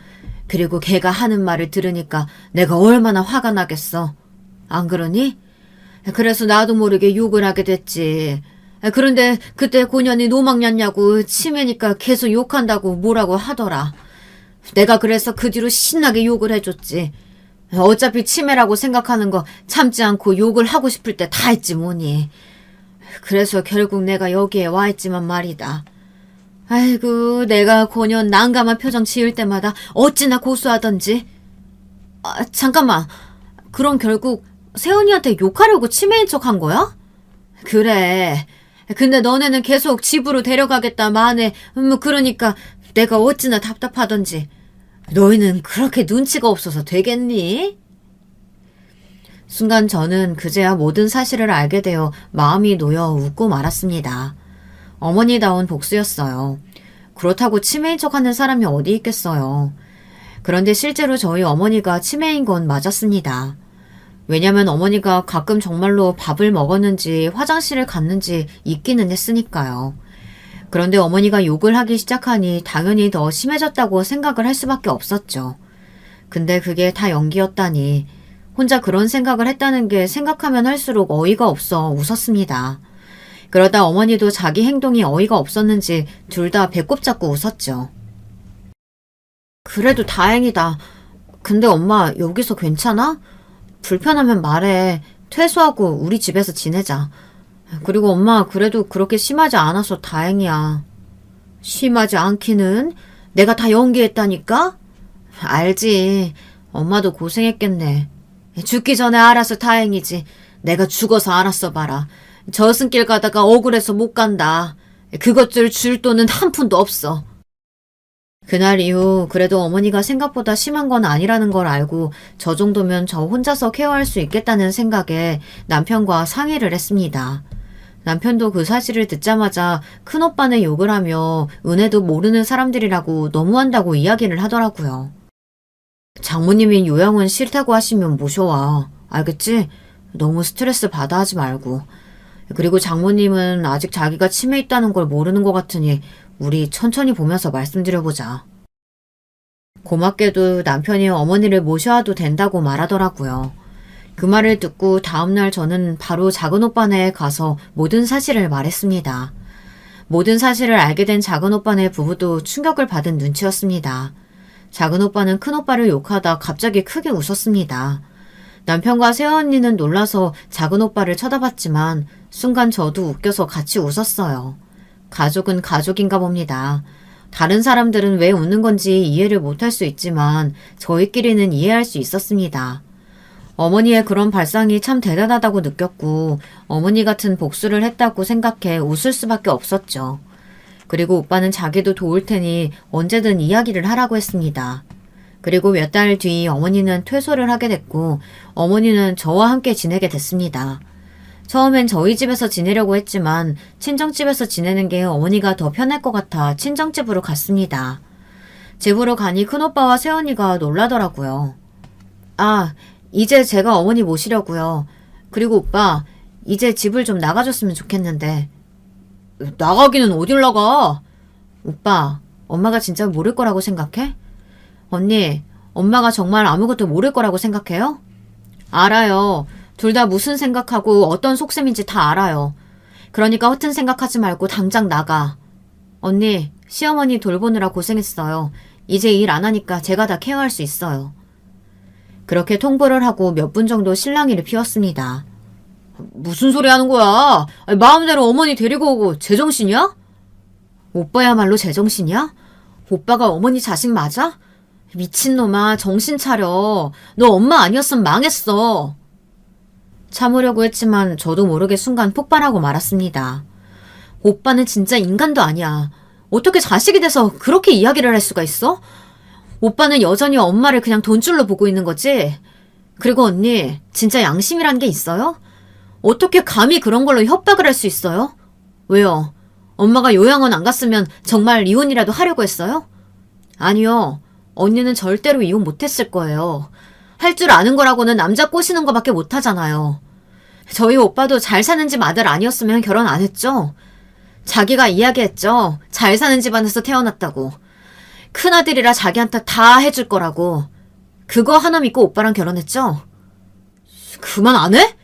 그리고 걔가 하는 말을 들으니까 내가 얼마나 화가 나겠어. 안 그러니? 그래서 나도 모르게 욕을 하게 됐지. 그런데 그때 고년이 노망났냐고 치매니까 계속 욕한다고 뭐라고 하더라. 내가 그래서 그 뒤로 신나게 욕을 해줬지. 어차피 치매라고 생각하는 거 참지 않고 욕을 하고 싶을 때 다 했지 뭐니. 그래서 결국 내가 여기에 와 있지만 말이다. 아이고 내가 고년 난감한 표정 지을 때마다 어찌나 고소하던지. 잠깐만. 그럼 결국 세훈이한테 욕하려고 치매인 척 한 거야? 그래. 근데 너네는 계속 집으로 데려가겠다 마네. 그러니까 내가 어찌나 답답하던지. 너희는 그렇게 눈치가 없어서 되겠니? 순간 저는 그제야 모든 사실을 알게 되어 마음이 놓여 웃고 말았습니다. 어머니다운 복수였어요. 그렇다고 치매인 척하는 사람이 어디 있겠어요. 그런데 실제로 저희 어머니가 치매인 건 맞았습니다. 왜냐면 어머니가 가끔 정말로 밥을 먹었는지 화장실을 갔는지 잊기는 했으니까요. 그런데 어머니가 욕을 하기 시작하니 당연히 더 심해졌다고 생각을 할 수밖에 없었죠. 근데 그게 다 연기였다니. 혼자 그런 생각을 했다는 게 생각하면 할수록 어이가 없어 웃었습니다. 그러다 어머니도 자기 행동이 어이가 없었는지 둘 다 배꼽 잡고 웃었죠. 그래도 다행이다. 근데 엄마 여기서 괜찮아? 불편하면 말해. 퇴소하고 우리 집에서 지내자. 그리고 엄마 그래도 그렇게 심하지 않아서 다행이야. 심하지 않기는? 내가 다 연기했다니까? 알지. 엄마도 고생했겠네. 죽기 전에 알아서 다행이지. 내가 죽어서 알았어 봐라. 저승길 가다가 억울해서 못 간다. 그것들 줄 돈은 한 푼도 없어. 그날 이후 그래도 어머니가 생각보다 심한 건 아니라는 걸 알고 저 정도면 저 혼자서 케어할 수 있겠다는 생각에 남편과 상의를 했습니다. 남편도 그 사실을 듣자마자 큰오빠네 욕을 하며 은혜도 모르는 사람들이라고 너무한다고 이야기를 하더라고요. 장모님이 요양은 싫다고 하시면 모셔와. 알겠지? 너무 스트레스 받아 하지 말고. 그리고 장모님은 아직 자기가 치매 있다는 걸 모르는 것 같으니 우리 천천히 보면서 말씀드려보자. 고맙게도 남편이 어머니를 모셔와도 된다고 말하더라고요. 그 말을 듣고 다음날 저는 바로 작은 오빠네에 가서 모든 사실을 말했습니다. 모든 사실을 알게 된 작은 오빠네 부부도 충격을 받은 눈치였습니다. 작은 오빠는 큰 오빠를 욕하다 갑자기 크게 웃었습니다. 남편과 새언니는 놀라서 작은 오빠를 쳐다봤지만 순간 저도 웃겨서 같이 웃었어요. 가족은 가족인가 봅니다. 다른 사람들은 왜 웃는 건지 이해를 못할 수 있지만 저희끼리는 이해할 수 있었습니다. 어머니의 그런 발상이 참 대단하다고 느꼈고 어머니 같은 복수를 했다고 생각해 웃을 수밖에 없었죠. 그리고 오빠는 자기도 도울 테니 언제든 이야기를 하라고 했습니다. 그리고 몇 달 뒤 어머니는 퇴소를 하게 됐고 어머니는 저와 함께 지내게 됐습니다. 처음엔 저희 집에서 지내려고 했지만 친정집에서 지내는 게 어머니가 더 편할 것 같아 친정집으로 갔습니다. 집으로 가니 큰오빠와 새언니가 놀라더라고요. 아, 이제 제가 어머니 모시려고요. 그리고 오빠, 이제 집을 좀 나가줬으면 좋겠는데. 나가기는 어딜 나가? 오빠, 엄마가 진짜 모를 거라고 생각해? 언니, 엄마가 정말 아무것도 모를 거라고 생각해요? 알아요. 둘 다 무슨 생각하고 어떤 속셈인지 다 알아요. 그러니까 허튼 생각하지 말고 당장 나가. 언니, 시어머니 돌보느라 고생했어요. 이제 일 안 하니까 제가 다 케어할 수 있어요. 그렇게 통보를 하고 몇 분 정도 실랑이를 피웠습니다. 무슨 소리 하는 거야? 마음대로 어머니 데리고 오고 제정신이야? 오빠야말로 제정신이야? 오빠가 어머니 자식 맞아? 미친놈아, 정신 차려. 너 엄마 아니었으면 망했어. 참으려고 했지만 저도 모르게 순간 폭발하고 말았습니다. 오빠는 진짜 인간도 아니야. 어떻게 자식이 돼서 그렇게 이야기를 할 수가 있어? 오빠는 여전히 엄마를 그냥 돈줄로 보고 있는 거지? 그리고 언니, 진짜 양심이란 게 있어요? 어떻게 감히 그런 걸로 협박을 할 수 있어요? 왜요? 엄마가 요양원 안 갔으면 정말 이혼이라도 하려고 했어요? 아니요. 언니는 절대로 이혼 못했을 거예요. 할 줄 아는 거라고는 남자 꼬시는 거밖에 못하잖아요. 저희 오빠도 잘 사는 집 아들 아니었으면 결혼 안 했죠? 자기가 이야기했죠. 잘 사는 집안에서 태어났다고. 큰아들이라 자기한테 다 해줄 거라고. 그거 하나 믿고 오빠랑 결혼했죠? 그만 안 해?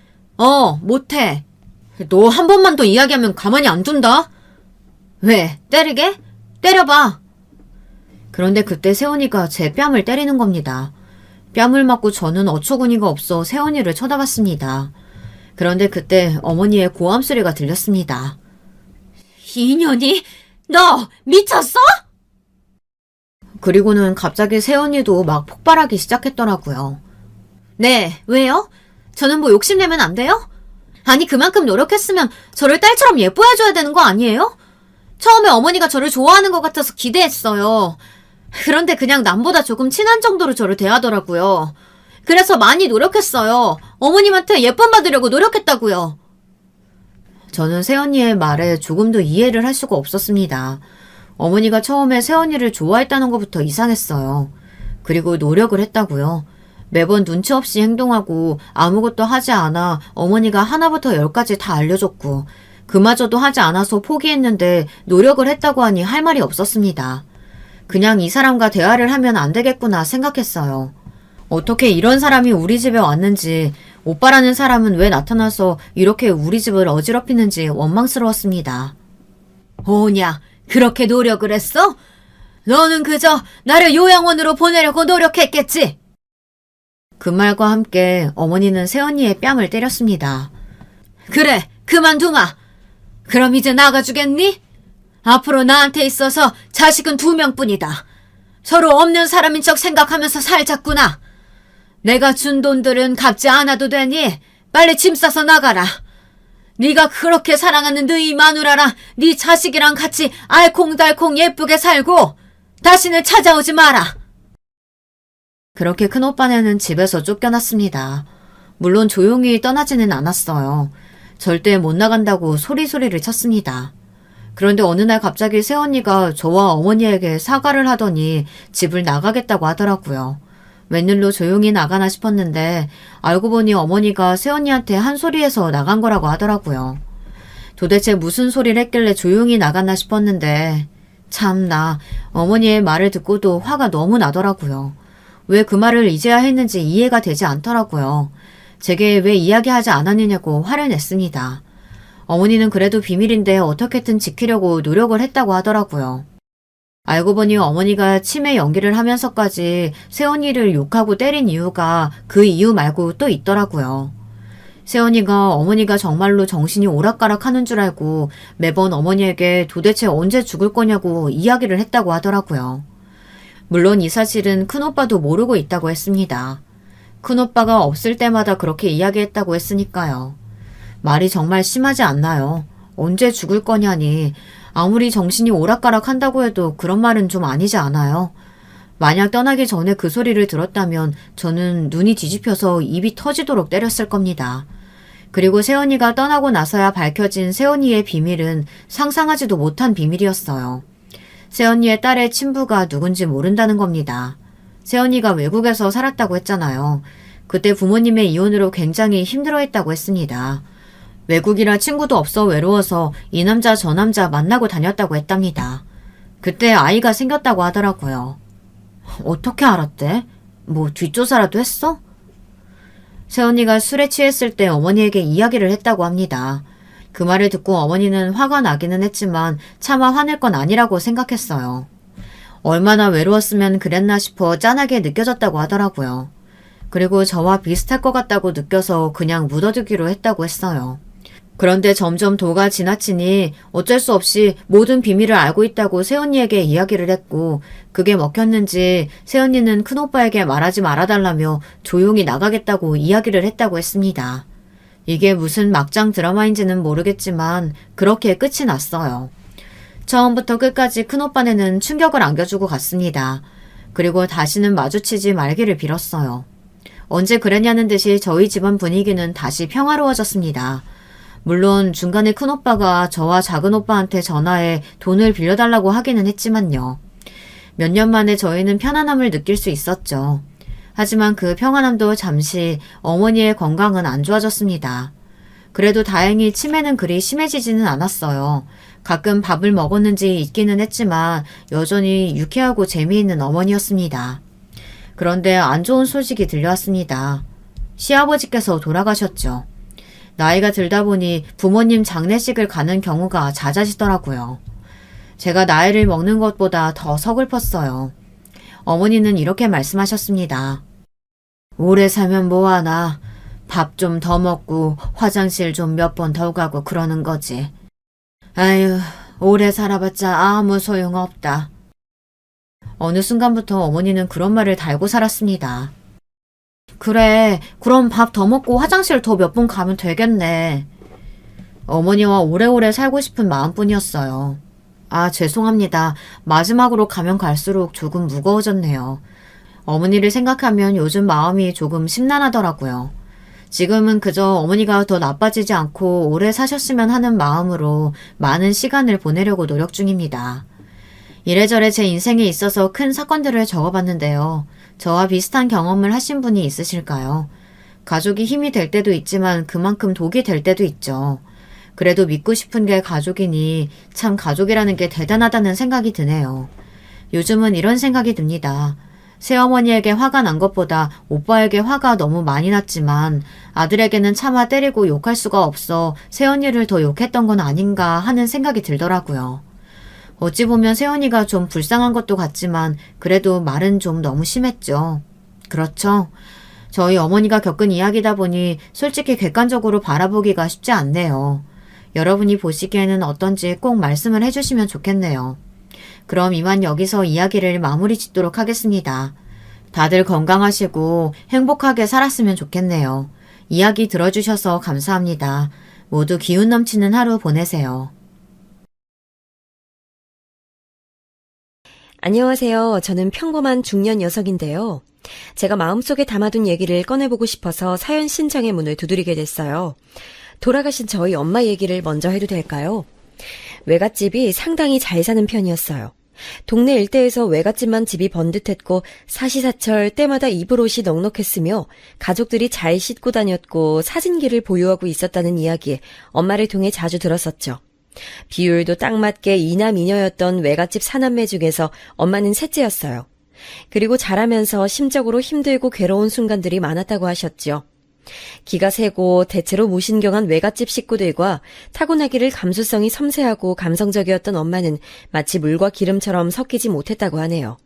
못해. 너 한 번만 더 이야기하면 가만히 안 둔다. 왜? 때리게? 때려봐. 그런데 그때 세원이가 제 뺨을 때리는 겁니다. 뺨을 맞고 저는 어처구니가 없어 세원이를 쳐다봤습니다. 그런데 그때 어머니의 고함 소리가 들렸습니다. 이년이? 너 미쳤어? 그리고는 갑자기 세원이도 막 폭발하기 시작했더라고요. 네, 왜요? 저는 뭐 욕심내면 안 돼요? 아니 그만큼 노력했으면 저를 딸처럼 예뻐해줘야 되는 거 아니에요? 처음에 어머니가 저를 좋아하는 것 같아서 기대했어요. 그런데 그냥 남보다 조금 친한 정도로 저를 대하더라고요. 그래서 많이 노력했어요. 어머님한테 예쁨 받으려고 노력했다고요. 저는 새언니의 말에 조금도 이해를 할 수가 없었습니다. 어머니가 처음에 새언니를 좋아했다는 것부터 이상했어요. 그리고 노력을 했다고요. 매번 눈치 없이 행동하고 아무것도 하지 않아 어머니가 하나부터 열까지 다 알려줬고 그마저도 하지 않아서 포기했는데 노력을 했다고 하니 할 말이 없었습니다. 그냥 이 사람과 대화를 하면 안 되겠구나 생각했어요. 어떻게 이런 사람이 우리 집에 왔는지, 오빠라는 사람은 왜 나타나서 이렇게 우리 집을 어지럽히는지 원망스러웠습니다. 오냐, 그렇게 노력을 했어? 너는 그저 나를 요양원으로 보내려고 노력했겠지? 그 말과 함께 어머니는 새언니의 뺨을 때렸습니다. 그래, 그만두마. 그럼 이제 나가주겠니? 앞으로 나한테 있어서 자식은 2명뿐이다. 서로 없는 사람인 척 생각하면서 살자꾸나. 내가 준 돈들은 갚지 않아도 되니 빨리 짐 싸서 나가라. 네가 그렇게 사랑하는 너희 마누라랑 네 자식이랑 같이 알콩달콩 예쁘게 살고 다시는 찾아오지 마라. 그렇게 큰오빠네는 집에서 쫓겨났습니다. 물론 조용히 떠나지는 않았어요. 절대 못 나간다고 소리소리를 쳤습니다. 그런데 어느 날 갑자기 새언니가 저와 어머니에게 사과를 하더니 집을 나가겠다고 하더라고요. 웬일로 조용히 나가나 싶었는데 알고 보니 어머니가 새언니한테 한 소리해서 나간 거라고 하더라고요. 도대체 무슨 소리를 했길래 조용히 나갔나 싶었는데 참나 어머니의 말을 듣고도 화가 너무 나더라고요. 왜 그 말을 이제야 했는지 이해가 되지 않더라고요. 제게 왜 이야기하지 않았느냐고 화를 냈습니다. 어머니는 그래도 비밀인데 어떻게든 지키려고 노력을 했다고 하더라고요. 알고 보니 어머니가 치매 연기를 하면서까지 새언니를 욕하고 때린 이유가 그 이유 말고 또 있더라고요. 새언니가 어머니가 정말로 정신이 오락가락하는 줄 알고 매번 어머니에게 도대체 언제 죽을 거냐고 이야기를 했다고 하더라고요. 물론 이 사실은 큰오빠도 모르고 있다고 했습니다. 큰오빠가 없을 때마다 그렇게 이야기했다고 했으니까요. 말이 정말 심하지 않나요? 언제 죽을 거냐니 아무리 정신이 오락가락 한다고 해도 그런 말은 좀 아니지 않아요? 만약 떠나기 전에 그 소리를 들었다면 저는 눈이 뒤집혀서 입이 터지도록 때렸을 겁니다. 그리고 새언니가 떠나고 나서야 밝혀진 새언니의 비밀은 상상하지도 못한 비밀이었어요. 새언니의 딸의 친부가 누군지 모른다는 겁니다. 새언니가 외국에서 살았다고 했잖아요. 그때 부모님의 이혼으로 굉장히 힘들어했다고 했습니다. 외국이라 친구도 없어 외로워서 이 남자 저 남자 만나고 다녔다고 했답니다. 그때 아이가 생겼다고 하더라고요. 어떻게 알았대? 뭐 뒷조사라도 했어? 새언니가 술에 취했을 때 어머니에게 이야기를 했다고 합니다. 그 말을 듣고 어머니는 화가 나기는 했지만 차마 화낼 건 아니라고 생각했어요. 얼마나 외로웠으면 그랬나 싶어 짠하게 느껴졌다고 하더라고요. 그리고 저와 비슷할 것 같다고 느껴서 그냥 묻어두기로 했다고 했어요. 그런데 점점 도가 지나치니 어쩔 수 없이 모든 비밀을 알고 있다고 새언니에게 이야기를 했고 그게 먹혔는지 새언니는 큰오빠에게 말하지 말아달라며 조용히 나가겠다고 이야기를 했다고 했습니다. 이게 무슨 막장 드라마인지는 모르겠지만 그렇게 끝이 났어요. 처음부터 끝까지 큰오빠네는 충격을 안겨주고 갔습니다. 그리고 다시는 마주치지 말기를 빌었어요. 언제 그랬냐는 듯이 저희 집안 분위기는 다시 평화로워졌습니다. 물론 중간에 큰오빠가 저와 작은오빠한테 전화해 돈을 빌려달라고 하기는 했지만요. 몇 년 만에 저희는 편안함을 느낄 수 있었죠. 하지만 그 평안함도 잠시 어머니의 건강은 안 좋아졌습니다. 그래도 다행히 치매는 그리 심해지지는 않았어요. 가끔 밥을 먹었는지 잊기는 했지만 여전히 유쾌하고 재미있는 어머니였습니다. 그런데 안 좋은 소식이 들려왔습니다. 시아버지께서 돌아가셨죠. 나이가 들다 보니 부모님 장례식을 가는 경우가 잦아지더라고요. 제가 나이를 먹는 것보다 더 서글펐어요. 어머니는 이렇게 말씀하셨습니다. 오래 살면 뭐하나. 밥 좀 더 먹고 화장실 좀 몇 번 더 가고 그러는 거지. 아유, 오래 살아봤자 아무 소용없다. 어느 순간부터 어머니는 그런 말을 달고 살았습니다. 그래, 그럼 밥 더 먹고 화장실 더 몇 번 가면 되겠네. 어머니와 오래오래 살고 싶은 마음뿐이었어요. 아, 죄송합니다. 마지막으로 가면 갈수록 조금 무거워졌네요. 어머니를 생각하면 요즘 마음이 조금 심란하더라고요. 지금은 그저 어머니가 더 나빠지지 않고 오래 사셨으면 하는 마음으로 많은 시간을 보내려고 노력 중입니다. 이래저래 제 인생에 있어서 큰 사건들을 적어봤는데요. 저와 비슷한 경험을 하신 분이 있으실까요? 가족이 힘이 될 때도 있지만 그만큼 독이 될 때도 있죠. 그래도 믿고 싶은 게 가족이니 참 가족이라는 게 대단하다는 생각이 드네요. 요즘은 이런 생각이 듭니다. 새어머니에게 화가 난 것보다 오빠에게 화가 너무 많이 났지만 아들에게는 차마 때리고 욕할 수가 없어 새언니를 더 욕했던 건 아닌가 하는 생각이 들더라고요. 어찌 보면 새언니가 좀 불쌍한 것도 같지만 그래도 말은 좀 너무 심했죠. 그렇죠. 저희 어머니가 겪은 이야기다 보니 솔직히 객관적으로 바라보기가 쉽지 않네요. 여러분이 보시기에는 어떤지 꼭 말씀을 해주시면 좋겠네요. 그럼 이만 여기서 이야기를 마무리 짓도록 하겠습니다. 다들 건강하시고 행복하게 살았으면 좋겠네요. 이야기 들어주셔서 감사합니다. 모두 기운 넘치는 하루 보내세요. 안녕하세요. 저는 평범한 중년 여성인데요. 제가 마음속에 담아둔 얘기를 꺼내보고 싶어서 사연 신청의 문을 두드리게 됐어요. 돌아가신 저희 엄마 얘기를 먼저 해도 될까요? 외갓집이 상당히 잘 사는 편이었어요. 동네 일대에서 외갓집만 집이 번듯했고 사시사철 때마다 입을 옷이 넉넉했으며 가족들이 잘 씻고 다녔고 사진기를 보유하고 있었다는 이야기 엄마를 통해 자주 들었었죠. 비율도 딱 맞게 이남이녀였던 외갓집 사남매 중에서 엄마는 셋째였어요. 그리고 자라면서 심적으로 힘들고 괴로운 순간들이 많았다고 하셨죠. 기가 세고 대체로 무신경한 외갓집 식구들과 타고나기를 감수성이 섬세하고 감성적이었던 엄마는 마치 물과 기름처럼 섞이지 못했다고 하네요.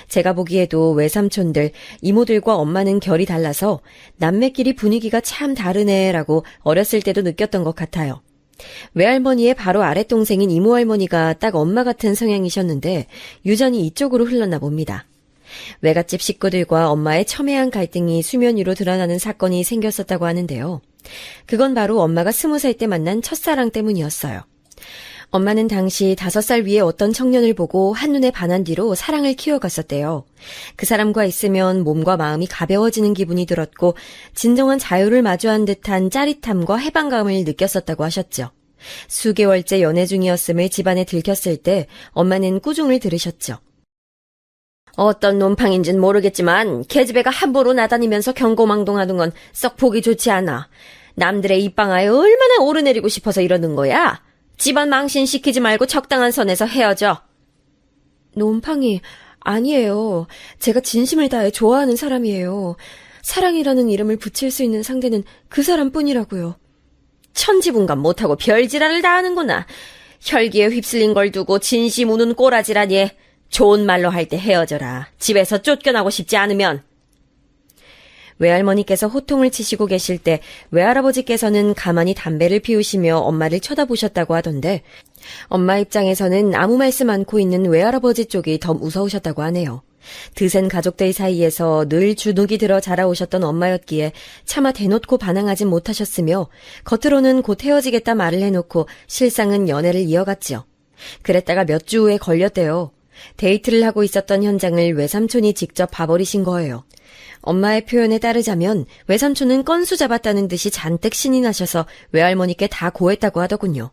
제가 보기에도 외삼촌들, 이모들과 엄마는 결이 달라서 남매끼리 분위기가 참 다르네라고 어렸을 때도 느꼈던 것 같아요. 외할머니의 바로 아랫동생인 이모할머니가 딱 엄마 같은 성향이셨는데 유전이 이쪽으로 흘렀나 봅니다. 외갓집 식구들과 엄마의 첨예한 갈등이 수면 위로 드러나는 사건이 생겼었다고 하는데요. 그건 바로 엄마가 20살 때 만난 첫사랑 때문이었어요. 엄마는 당시 5살 위의 어떤 청년을 보고 한눈에 반한 뒤로 사랑을 키워갔었대요. 그 사람과 있으면 몸과 마음이 가벼워지는 기분이 들었고 진정한 자유를 마주한 듯한 짜릿함과 해방감을 느꼈었다고 하셨죠. 수개월째 연애 중이었음을 집안에 들켰을 때 엄마는 꾸중을 들으셨죠. 어떤 놈팡인진 모르겠지만 계집애가 함부로 나다니면서 경고망동하는 건 썩 보기 좋지 않아. 남들의 입방아에 얼마나 오르내리고 싶어서 이러는 거야? 집안 망신시키지 말고 적당한 선에서 헤어져. 놈팡이 아니에요. 제가 진심을 다해 좋아하는 사람이에요. 사랑이라는 이름을 붙일 수 있는 상대는 그 사람뿐이라고요. 천지분간 못하고 별지랄을 다 하는구나. 혈기에 휩쓸린 걸 두고 진심 우는 꼬라지라니. 좋은 말로 할 때 헤어져라. 집에서 쫓겨나고 싶지 않으면. 외할머니께서 호통을 치시고 계실 때 외할아버지께서는 가만히 담배를 피우시며 엄마를 쳐다보셨다고 하던데 엄마 입장에서는 아무 말씀 않고 있는 외할아버지 쪽이 더 무서우셨다고 하네요. 드센 가족들 사이에서 늘 주눅이 들어 자라오셨던 엄마였기에 차마 대놓고 반항하진 못하셨으며 겉으로는 곧 헤어지겠다 말을 해놓고 실상은 연애를 이어갔지요. 그랬다가 몇 주 후에 걸렸대요. 데이트를 하고 있었던 현장을 외삼촌이 직접 봐버리신 거예요. 엄마의 표현에 따르자면 외삼촌은 건수 잡았다는 듯이 잔뜩 신이 나셔서 외할머니께 다 고했다고 하더군요.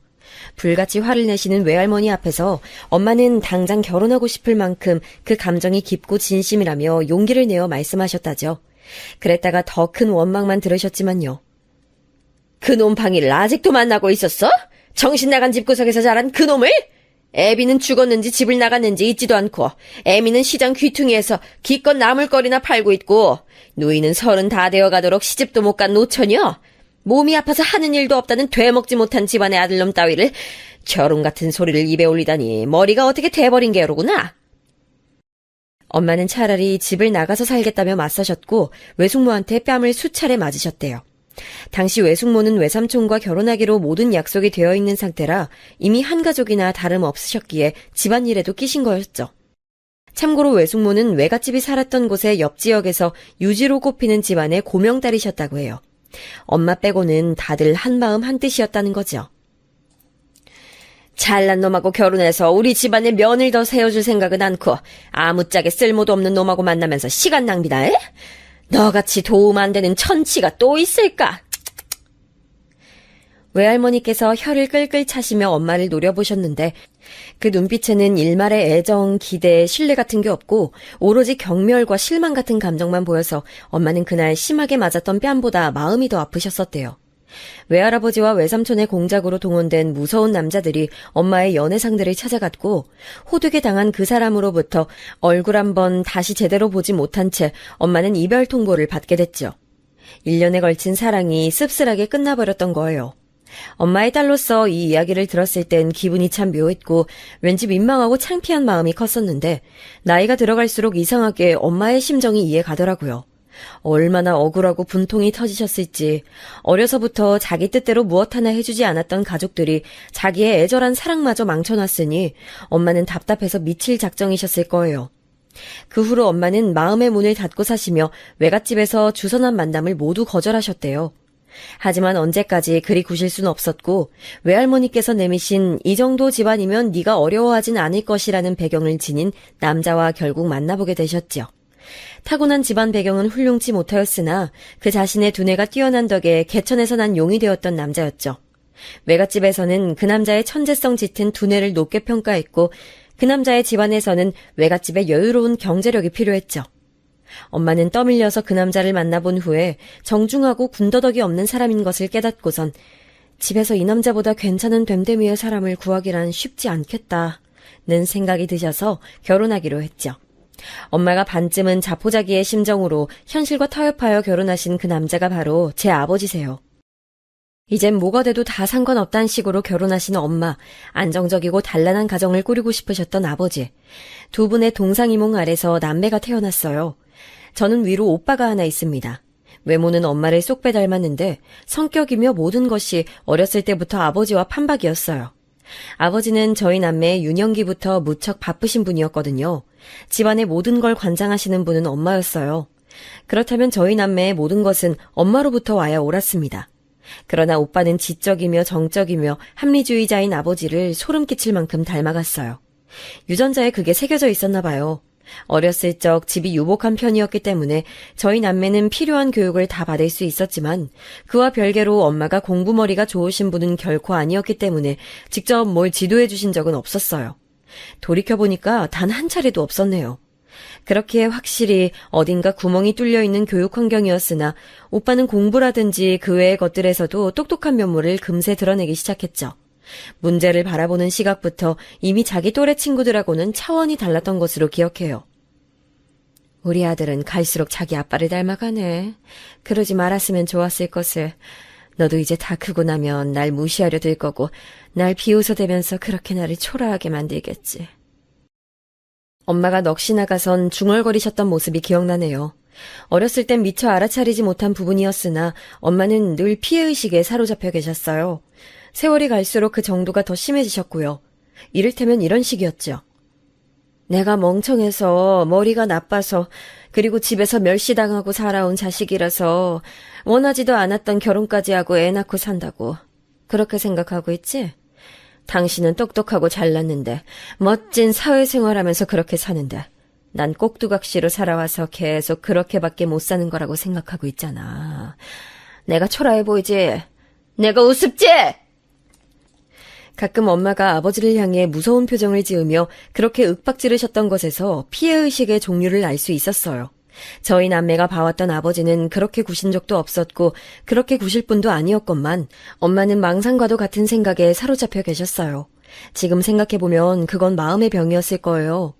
불같이 화를 내시는 외할머니 앞에서 엄마는 당장 결혼하고 싶을 만큼 그 감정이 깊고 진심이라며 용기를 내어 말씀하셨다죠. 그랬다가 더 큰 원망만 들으셨지만요. 그 놈팡이를 아직도 만나고 있었어? 정신 나간 집구석에서 자란 그 놈을? 애비는 죽었는지 집을 나갔는지 잊지도 않고 애미는 시장 귀퉁이에서 기껏 나물거리나 팔고 있고 누이는 30 다 되어가도록 시집도 못 간 노처녀. 몸이 아파서 하는 일도 없다는 되먹지 못한 집안의 아들놈 따위를 결혼 같은 소리를 입에 올리다니 머리가 어떻게 돼버린 게로구나. 엄마는 차라리 집을 나가서 살겠다며 맞서셨고 외숙모한테 뺨을 수차례 맞으셨대요. 당시 외숙모는 외삼촌과 결혼하기로 모든 약속이 되어 있는 상태라 이미 한 가족이나 다름없으셨기에 집안일에도 끼신 거였죠. 참고로 외숙모는 외갓집이 살았던 곳의 옆 지역에서 유지로 꼽히는 집안의 고명딸이셨다고 해요. 엄마 빼고는 다들 한마음 한뜻이었다는 거죠. 잘난 놈하고 결혼해서 우리 집안에 면을 더 세워줄 생각은 않고 아무짝에 쓸모도 없는 놈하고 만나면서 시간 낭비나 해? 너같이 도움 안 되는 천치가 또 있을까? 외할머니께서 혀를 끌끌 차시며 엄마를 노려보셨는데 그 눈빛에는 일말의 애정, 기대, 신뢰 같은 게 없고 오로지 경멸과 실망 같은 감정만 보여서 엄마는 그날 심하게 맞았던 뺨보다 마음이 더 아프셨었대요. 외할아버지와 외삼촌의 공작으로 동원된 무서운 남자들이 엄마의 연애 상대를 찾아갔고 호되게 당한 그 사람으로부터 얼굴 한번 다시 제대로 보지 못한 채 엄마는 이별 통보를 받게 됐죠. 1년에 걸친 사랑이 씁쓸하게 끝나버렸던 거예요. 엄마의 딸로서 이 이야기를 들었을 땐 기분이 참 묘했고 왠지 민망하고 창피한 마음이 컸었는데 나이가 들어갈수록 이상하게 엄마의 심정이 이해가더라고요. 얼마나 억울하고 분통이 터지셨을지 어려서부터 자기 뜻대로 무엇 하나 해주지 않았던 가족들이 자기의 애절한 사랑마저 망쳐놨으니 엄마는 답답해서 미칠 작정이셨을 거예요. 그 후로 엄마는 마음의 문을 닫고 사시며 외갓집에서 주선한 만남을 모두 거절하셨대요. 하지만 언제까지 그리 구실 수는 없었고 외할머니께서 내미신 이 정도 집안이면 네가 어려워하진 않을 것이라는 배경을 지닌 남자와 결국 만나보게 되셨죠. 타고난 집안 배경은 훌륭치 못하였으나 그 자신의 두뇌가 뛰어난 덕에 개천에서 난 용이 되었던 남자였죠. 외갓집에서는 그 남자의 천재성 짙은 두뇌를 높게 평가했고 그 남자의 집안에서는 외갓집의 여유로운 경제력이 필요했죠. 엄마는 떠밀려서 그 남자를 만나본 후에 정중하고 군더더기 없는 사람인 것을 깨닫고선 집에서 이 남자보다 괜찮은 됨됨이의 사람을 구하기란 쉽지 않겠다는 생각이 드셔서 결혼하기로 했죠. 엄마가 반쯤은 자포자기의 심정으로 현실과 타협하여 결혼하신 그 남자가 바로 제 아버지세요. 이젠 뭐가 돼도 다 상관없다는 식으로 결혼하신 엄마, 안정적이고 단란한 가정을 꾸리고 싶으셨던 아버지. 두 분의 동상이몽 아래서 남매가 태어났어요. 저는 위로 오빠가 하나 있습니다. 외모는 엄마를 쏙 빼닮았는데 성격이며 모든 것이 어렸을 때부터 아버지와 판박이었어요. 아버지는 저희 남매의 유년기부터 무척 바쁘신 분이었거든요. 집안의 모든 걸 관장하시는 분은 엄마였어요. 그렇다면 저희 남매의 모든 것은 엄마로부터 와야 옳았습니다. 그러나 오빠는 지적이며 정적이며 합리주의자인 아버지를 소름 끼칠 만큼 닮아갔어요. 유전자에 그게 새겨져 있었나 봐요. 어렸을 적 집이 유복한 편이었기 때문에 저희 남매는 필요한 교육을 다 받을 수 있었지만 그와 별개로 엄마가 공부머리가 좋으신 분은 결코 아니었기 때문에 직접 뭘 지도해 주신 적은 없었어요. 돌이켜보니까 단 한 차례도 없었네요. 그렇기에 확실히 어딘가 구멍이 뚫려 있는 교육 환경이었으나 오빠는 공부라든지 그 외의 것들에서도 똑똑한 면모를 금세 드러내기 시작했죠. 문제를 바라보는 시각부터 이미 자기 또래 친구들하고는 차원이 달랐던 것으로 기억해요. 우리 아들은 갈수록 자기 아빠를 닮아가네. 그러지 말았으면 좋았을 것을. 너도 이제 다 크고 나면 날 무시하려 들 거고 날 비웃어대면서 그렇게 나를 초라하게 만들겠지. 엄마가 넋이 나가선 중얼거리셨던 모습이 기억나네요. 어렸을 땐 미처 알아차리지 못한 부분이었으나 엄마는 늘 피해의식에 사로잡혀 계셨어요. 세월이 갈수록 그 정도가 더 심해지셨고요. 이를테면 이런 식이었죠. 내가 멍청해서 머리가 나빠서 그리고 집에서 멸시당하고 살아온 자식이라서 원하지도 않았던 결혼까지 하고 애 낳고 산다고. 그렇게 생각하고 있지? 당신은 똑똑하고 잘났는데 멋진 사회생활하면서 그렇게 사는데 난 꼭두각시로 살아와서 계속 그렇게밖에 못 사는 거라고 생각하고 있잖아. 내가 초라해 보이지? 내가 우습지? 가끔 엄마가 아버지를 향해 무서운 표정을 지으며 그렇게 윽박지르셨던 것에서 피해의식의 종류를 알 수 있었어요. 저희 남매가 봐왔던 아버지는 그렇게 구신 적도 없었고 그렇게 구실 분도 아니었건만 엄마는 망상과도 같은 생각에 사로잡혀 계셨어요. 지금 생각해보면 그건 마음의 병이었을 거예요.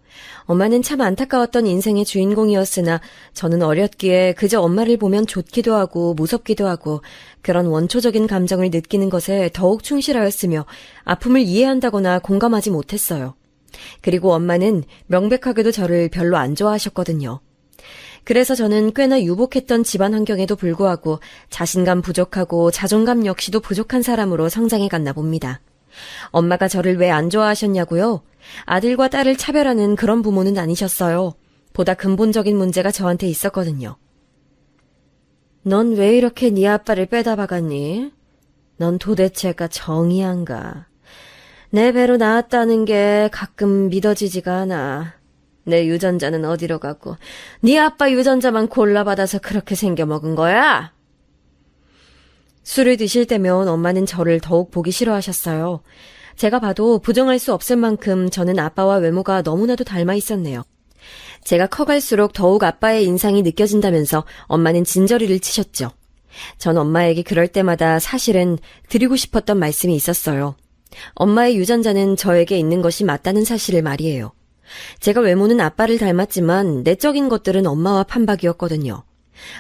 엄마는 참 안타까웠던 인생의 주인공이었으나 저는 어렸기에 그저 엄마를 보면 좋기도 하고 무섭기도 하고 그런 원초적인 감정을 느끼는 것에 더욱 충실하였으며 아픔을 이해한다거나 공감하지 못했어요. 그리고 엄마는 명백하게도 저를 별로 안 좋아하셨거든요. 그래서 저는 꽤나 유복했던 집안 환경에도 불구하고 자신감 부족하고 자존감 역시도 부족한 사람으로 성장해 갔나 봅니다. 엄마가 저를 왜 안 좋아하셨냐고요? 아들과 딸을 차별하는 그런 부모는 아니셨어요. 보다 근본적인 문제가 저한테 있었거든요. 넌 왜 이렇게 네 아빠를 빼다 박았니? 넌 도대체가 정의한가? 내 배로 나왔다는 게 가끔 믿어지지가 않아. 내 유전자는 어디로 가고 네 아빠 유전자만 골라받아서 그렇게 생겨먹은 거야? 술을 드실 때면 엄마는 저를 더욱 보기 싫어하셨어요. 제가 봐도 부정할 수 없을 만큼 저는 아빠와 외모가 너무나도 닮아 있었네요. 제가 커갈수록 더욱 아빠의 인상이 느껴진다면서 엄마는 진저리를 치셨죠. 전 엄마에게 그럴 때마다 사실은 드리고 싶었던 말씀이 있었어요. 엄마의 유전자는 저에게 있는 것이 맞다는 사실을 말이에요. 제가 외모는 아빠를 닮았지만 내적인 것들은 엄마와 판박이었거든요.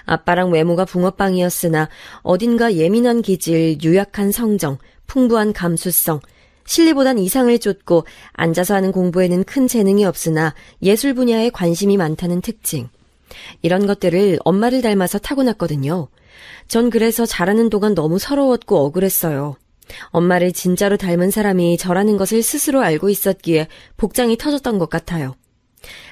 아빠랑 외모가 붕어빵이었으나 어딘가 예민한 기질, 유약한 성정, 풍부한 감수성, 실리보단 이상을 쫓고 앉아서 하는 공부에는 큰 재능이 없으나 예술 분야에 관심이 많다는 특징. 이런 것들을 엄마를 닮아서 타고났거든요. 전 그래서 자라는 동안 너무 서러웠고 억울했어요. 엄마를 진짜로 닮은 사람이 저라는 것을 스스로 알고 있었기에 복장이 터졌던 것 같아요.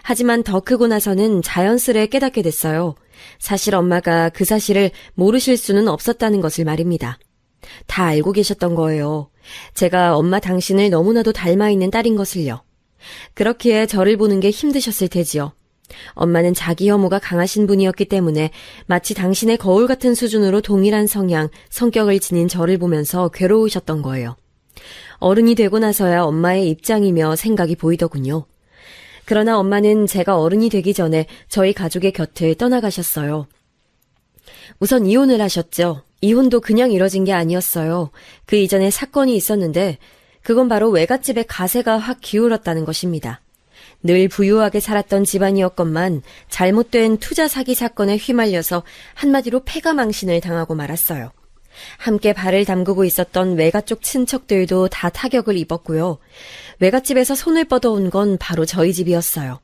하지만 더 크고 나서는 자연스레 깨닫게 됐어요. 사실 엄마가 그 사실을 모르실 수는 없었다는 것을 말입니다. 다 알고 계셨던 거예요. 제가 엄마 당신을 너무나도 닮아 있는 딸인 것을요. 그렇기에 저를 보는 게 힘드셨을 테지요. 엄마는 자기 혐오가 강하신 분이었기 때문에 마치 당신의 거울 같은 수준으로 동일한 성향, 성격을 지닌 저를 보면서 괴로우셨던 거예요. 어른이 되고 나서야 엄마의 입장이며 생각이 보이더군요. 그러나 엄마는 제가 어른이 되기 전에 저희 가족의 곁을 떠나가셨어요. 우선 이혼을 하셨죠. 이혼도 그냥 이뤄진 게 아니었어요. 그 이전에 사건이 있었는데 그건 바로 외갓집의 가세가 확 기울었다는 것입니다. 늘 부유하게 살았던 집안이었건만 잘못된 투자 사기 사건에 휘말려서 한마디로 패가망신을 당하고 말았어요. 함께 발을 담그고 있었던 외가 쪽 친척들도 다 타격을 입었고요. 외갓집에서 손을 뻗어온 건 바로 저희 집이었어요.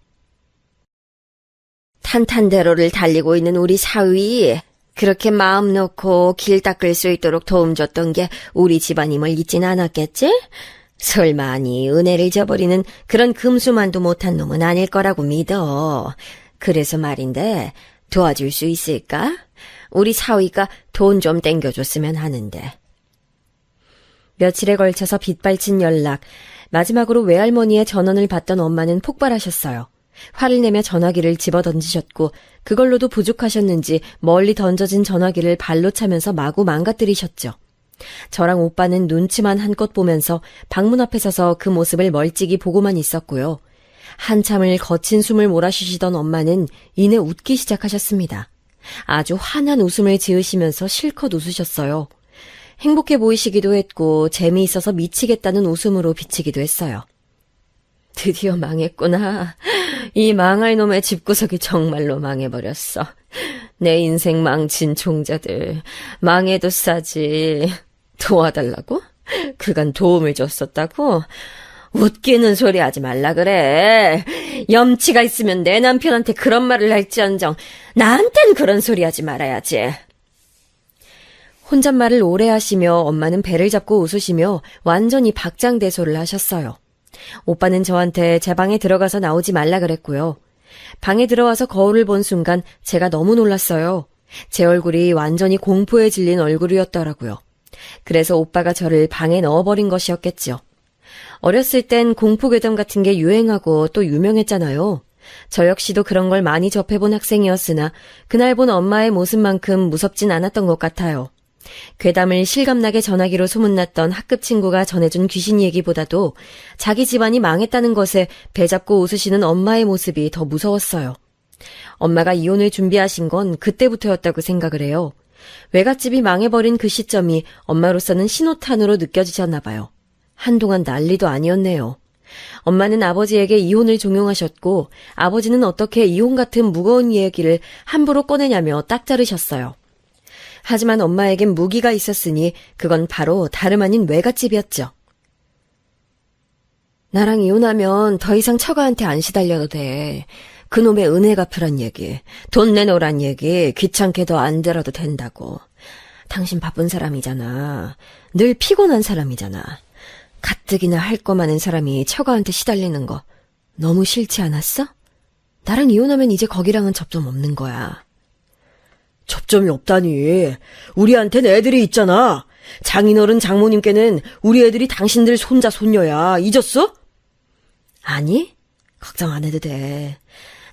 탄탄대로를 달리고 있는 우리 사위, 그렇게 마음 놓고 길 닦을 수 있도록 도움 줬던 게 우리 집안임을 잊진 않았겠지? 설마 아니 은혜를 저버리는 그런 금수만도 못한 놈은 아닐 거라고 믿어. 그래서 말인데 도와줄 수 있을까? 우리 사위가 돈 좀 땡겨줬으면 하는데. 며칠에 걸쳐서 빗발친 연락, 마지막으로 외할머니의 전원을 받던 엄마는 폭발하셨어요. 화를 내며 전화기를 집어던지셨고 그걸로도 부족하셨는지 멀리 던져진 전화기를 발로 차면서 마구 망가뜨리셨죠. 저랑 오빠는 눈치만 한껏 보면서 방문 앞에 서서 그 모습을 멀찍이 보고만 있었고요. 한참을 거친 숨을 몰아쉬시던 엄마는 이내 웃기 시작하셨습니다. 아주 환한 웃음을 지으시면서 실컷 웃으셨어요. 행복해 보이시기도 했고 재미있어서 미치겠다는 웃음으로 비치기도 했어요. 드디어 망했구나. 이 망할 놈의 집구석이 정말로 망해버렸어. 내 인생 망친 종자들. 망해도 싸지. 도와달라고? 그간 도움을 줬었다고? 웃기는 소리 하지 말라 그래. 염치가 있으면 내 남편한테 그런 말을 할지언정 나한텐 그런 소리 하지 말아야지. 혼잣말을 오래 하시며 엄마는 배를 잡고 웃으시며 완전히 박장대소를 하셨어요. 오빠는 저한테 제 방에 들어가서 나오지 말라 그랬고요. 방에 들어와서 거울을 본 순간 제가 너무 놀랐어요. 제 얼굴이 완전히 공포에 질린 얼굴이었더라고요. 그래서 오빠가 저를 방에 넣어버린 것이었겠죠. 어렸을 땐 공포괴담 같은 게 유행하고 또 유명했잖아요. 저 역시도 그런 걸 많이 접해본 학생이었으나 그날 본 엄마의 모습만큼 무섭진 않았던 것 같아요. 괴담을 실감나게 전하기로 소문났던 학급 친구가 전해준 귀신 얘기보다도 자기 집안이 망했다는 것에 배 잡고 웃으시는 엄마의 모습이 더 무서웠어요. 엄마가 이혼을 준비하신 건 그때부터였다고 생각을 해요. 외갓집이 망해버린 그 시점이 엄마로서는 신호탄으로 느껴지셨나 봐요. 한동안 난리도 아니었네요. 엄마는 아버지에게 이혼을 종용하셨고 아버지는 어떻게 이혼 같은 무거운 이야기를 함부로 꺼내냐며 딱 자르셨어요. 하지만 엄마에겐 무기가 있었으니 그건 바로 다름 아닌 외갓집이었죠. 나랑 이혼하면 더 이상 처가한테 안 시달려도 돼. 그놈의 은혜 갚으란 얘기, 돈 내놓으란 얘기 귀찮게 더 안 들어도 된다고. 당신 바쁜 사람이잖아. 늘 피곤한 사람이잖아. 가뜩이나 할 거 많은 사람이 처가한테 시달리는 거 너무 싫지 않았어? 나랑 이혼하면 이제 거기랑은 접점 없는 거야. 접점이 없다니. 우리한텐 애들이 있잖아. 장인어른 장모님께는 우리 애들이 당신들 손자 손녀야. 잊었어? 아니, 걱정 안 해도 돼.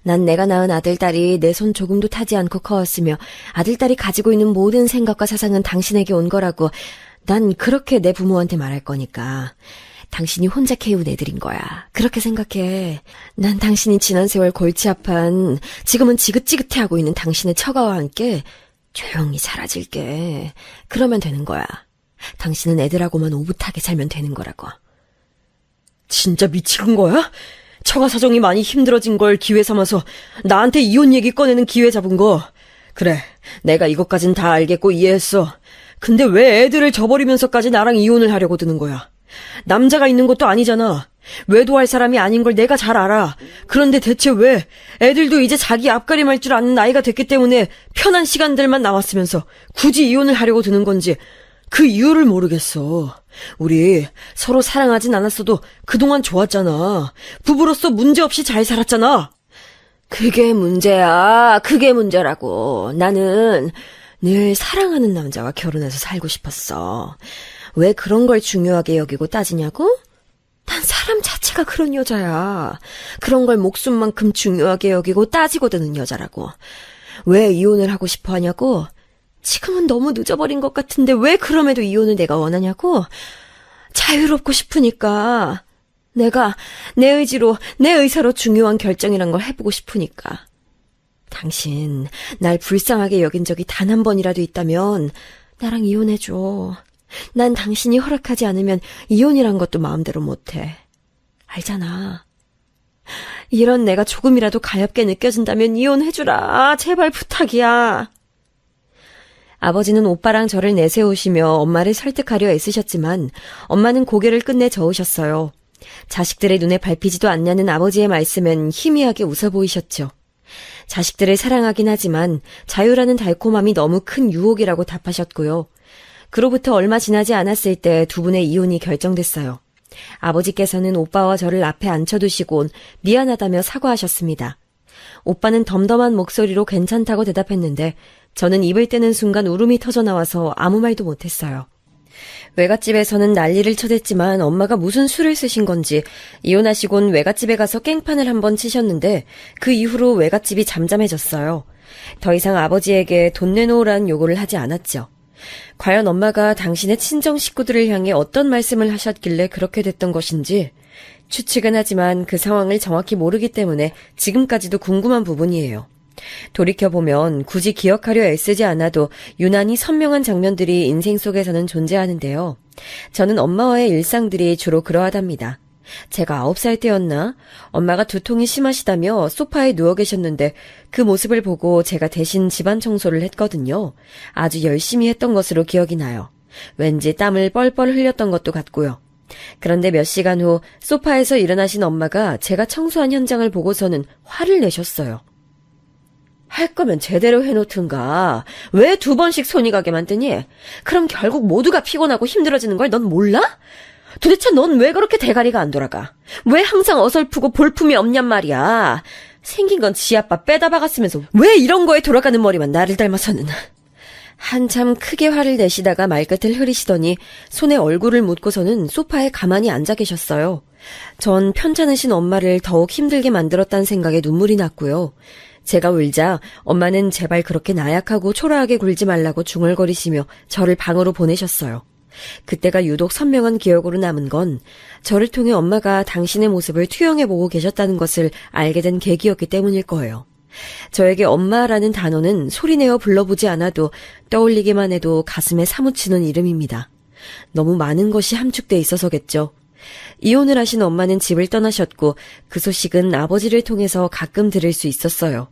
난 내가 낳은 아들딸이 내 손 조금도 타지 않고 커왔으며 아들딸이 가지고 있는 모든 생각과 사상은 당신에게 온 거라고 난 그렇게 내 부모한테 말할 거니까. 당신이 혼자 키운 애들인 거야. 그렇게 생각해. 난 당신이 지난 세월 골치 아파한 지금은 지긋지긋해하고 있는 당신의 처가와 함께 조용히 사라질게. 그러면 되는 거야. 당신은 애들하고만 오붓하게 살면 되는 거라고. 진짜 미친 거야? 처가 사정이 많이 힘들어진 걸 기회 삼아서 나한테 이혼 얘기 꺼내는 기회 잡은 거. 그래, 내가 이것까진 다 알겠고 이해했어. 근데 왜 애들을 저버리면서까지 나랑 이혼을 하려고 드는 거야? 남자가 있는 것도 아니잖아. 외도할 사람이 아닌 걸 내가 잘 알아. 그런데 대체 왜 애들도 이제 자기 앞가림할 줄 아는 나이가 됐기 때문에 편한 시간들만 남았으면서 굳이 이혼을 하려고 드는 건지 그 이유를 모르겠어. 우리 서로 사랑하진 않았어도 그동안 좋았잖아. 부부로서 문제없이 잘 살았잖아. 그게 문제야. 그게 문제라고. 나는 늘 사랑하는 남자와 결혼해서 살고 싶었어. 왜 그런 걸 중요하게 여기고 따지냐고? 난 사람 자체가 그런 여자야. 그런 걸 목숨만큼 중요하게 여기고 따지고 드는 여자라고. 왜 이혼을 하고 싶어 하냐고? 지금은 너무 늦어버린 것 같은데 왜 그럼에도 이혼을 내가 원하냐고? 자유롭고 싶으니까. 내가 내 의지로, 내 의사로 중요한 결정이란 걸 해보고 싶으니까. 당신, 날 불쌍하게 여긴 적이 단 한 번이라도 있다면 나랑 이혼해줘. 난 당신이 허락하지 않으면 이혼이란 것도 마음대로 못해. 알잖아. 이런 내가 조금이라도 가엾게 느껴진다면 이혼해주라. 제발 부탁이야. 아버지는 오빠랑 저를 내세우시며 엄마를 설득하려 애쓰셨지만 엄마는 고개를 끝내 저으셨어요. 자식들의 눈에 밟히지도 않냐는 아버지의 말씀엔 희미하게 웃어 보이셨죠. 자식들을 사랑하긴 하지만 자유라는 달콤함이 너무 큰 유혹이라고 답하셨고요. 그로부터 얼마 지나지 않았을 때 두 분의 이혼이 결정됐어요. 아버지께서는 오빠와 저를 앞에 앉혀두시곤 미안하다며 사과하셨습니다. 오빠는 덤덤한 목소리로 괜찮다고 대답했는데 저는 입을 떼는 순간 울음이 터져나와서 아무 말도 못했어요. 외갓집에서는 난리를 쳐댔지만 엄마가 무슨 수를 쓰신 건지 이혼하시곤 외갓집에 가서 깽판을 한번 치셨는데 그 이후로 외갓집이 잠잠해졌어요. 더 이상 아버지에게 돈 내놓으라는 요구를 하지 않았죠. 과연 엄마가 당신의 친정 식구들을 향해 어떤 말씀을 하셨길래 그렇게 됐던 것인지 추측은 하지만 그 상황을 정확히 모르기 때문에 지금까지도 궁금한 부분이에요. 돌이켜보면 굳이 기억하려 애쓰지 않아도 유난히 선명한 장면들이 인생 속에서는 존재하는데요. 저는 엄마와의 일상들이 주로 그러하답니다. 제가 9살 때였나? 엄마가 두통이 심하시다며 소파에 누워 계셨는데 그 모습을 보고 제가 대신 집안 청소를 했거든요. 아주 열심히 했던 것으로 기억이 나요. 왠지 땀을 뻘뻘 흘렸던 것도 같고요. 그런데 몇 시간 후 소파에서 일어나신 엄마가 제가 청소한 현장을 보고서는 화를 내셨어요. 할 거면 제대로 해놓든가. 왜 2번씩 손이 가게 만드니? 그럼 결국 모두가 피곤하고 힘들어지는 걸 넌 몰라? 도대체 넌 왜 그렇게 대가리가 안 돌아가? 왜 항상 어설프고 볼품이 없냔 말이야. 생긴 건 지 아빠 빼다 박았으면서 왜 이런 거에 돌아가는 머리만 나를 닮아서는. 한참 크게 화를 내시다가 말끝을 흐리시더니 손에 얼굴을 묻고서는 소파에 가만히 앉아 계셨어요. 전 편찮으신 엄마를 더욱 힘들게 만들었다는 생각에 눈물이 났고요. 제가 울자 엄마는 제발 그렇게 나약하고 초라하게 굴지 말라고 중얼거리시며 저를 방으로 보내셨어요. 그때가 유독 선명한 기억으로 남은 건 저를 통해 엄마가 당신의 모습을 투영해보고 계셨다는 것을 알게 된 계기였기 때문일 거예요. 저에게 엄마라는 단어는 소리내어 불러보지 않아도 떠올리기만 해도 가슴에 사무치는 이름입니다. 너무 많은 것이 함축돼 있어서겠죠. 이혼을 하신 엄마는 집을 떠나셨고 그 소식은 아버지를 통해서 가끔 들을 수 있었어요.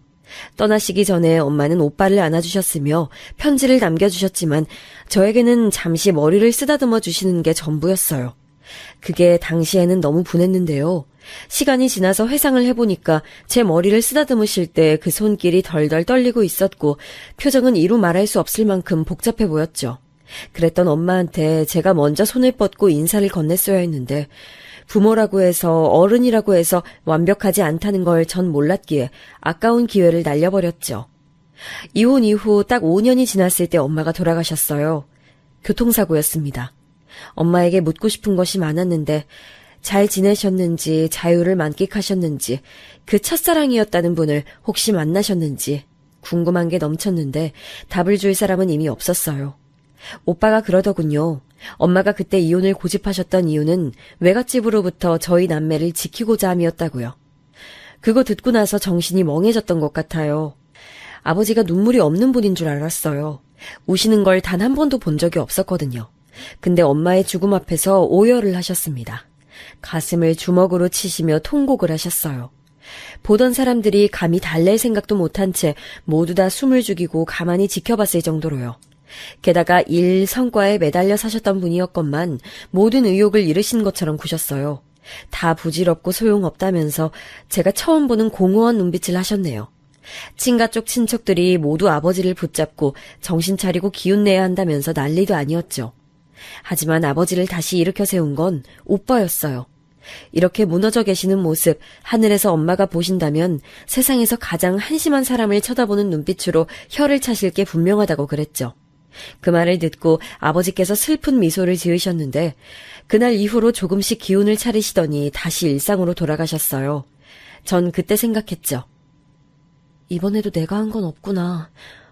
떠나시기 전에 엄마는 오빠를 안아주셨으며 편지를 남겨주셨지만 저에게는 잠시 머리를 쓰다듬어 주시는 게 전부였어요. 그게 당시에는 너무 분했는데요. 시간이 지나서 회상을 해보니까 제 머리를 쓰다듬으실 때 그 손길이 덜덜 떨리고 있었고 표정은 이루 말할 수 없을 만큼 복잡해 보였죠. 그랬던 엄마한테 제가 먼저 손을 뻗고 인사를 건넸어야 했는데 부모라고 해서 어른이라고 해서 완벽하지 않다는 걸 전 몰랐기에 아까운 기회를 날려버렸죠. 이혼 이후 딱 5년이 지났을 때 엄마가 돌아가셨어요. 교통사고였습니다. 엄마에게 묻고 싶은 것이 많았는데 잘 지내셨는지 자유를 만끽하셨는지 그 첫사랑이었다는 분을 혹시 만나셨는지 궁금한 게 넘쳤는데 답을 줄 사람은 이미 없었어요. 오빠가 그러더군요. 엄마가 그때 이혼을 고집하셨던 이유는 외갓집으로부터 저희 남매를 지키고자 함이었다고요. 그거 듣고 나서 정신이 멍해졌던 것 같아요. 아버지가 눈물이 없는 분인 줄 알았어요. 우시는 걸 단 한 번도 본 적이 없었거든요. 근데 엄마의 죽음 앞에서 오열을 하셨습니다. 가슴을 주먹으로 치시며 통곡을 하셨어요. 보던 사람들이 감히 달랠 생각도 못한 채 모두 다 숨을 죽이고 가만히 지켜봤을 정도로요. 게다가 일 성과에 매달려 사셨던 분이었건만 모든 의욕을 잃으신 것처럼 구셨어요. 다 부질없고 소용없다면서 제가 처음 보는 공허한 눈빛을 하셨네요. 친가 쪽 친척들이 모두 아버지를 붙잡고 정신 차리고 기운내야 한다면서 난리도 아니었죠. 하지만 아버지를 다시 일으켜 세운 건 오빠였어요. 이렇게 무너져 계시는 모습 하늘에서 엄마가 보신다면 세상에서 가장 한심한 사람을 쳐다보는 눈빛으로 혀를 차실 게 분명하다고 그랬죠. 그 말을 듣고 아버지께서 슬픈 미소를 지으셨는데 그날 이후로 조금씩 기운을 차리시더니 다시 일상으로 돌아가셨어요. 전 그때 생각했죠. 이번에도 내가 한 건 없구나.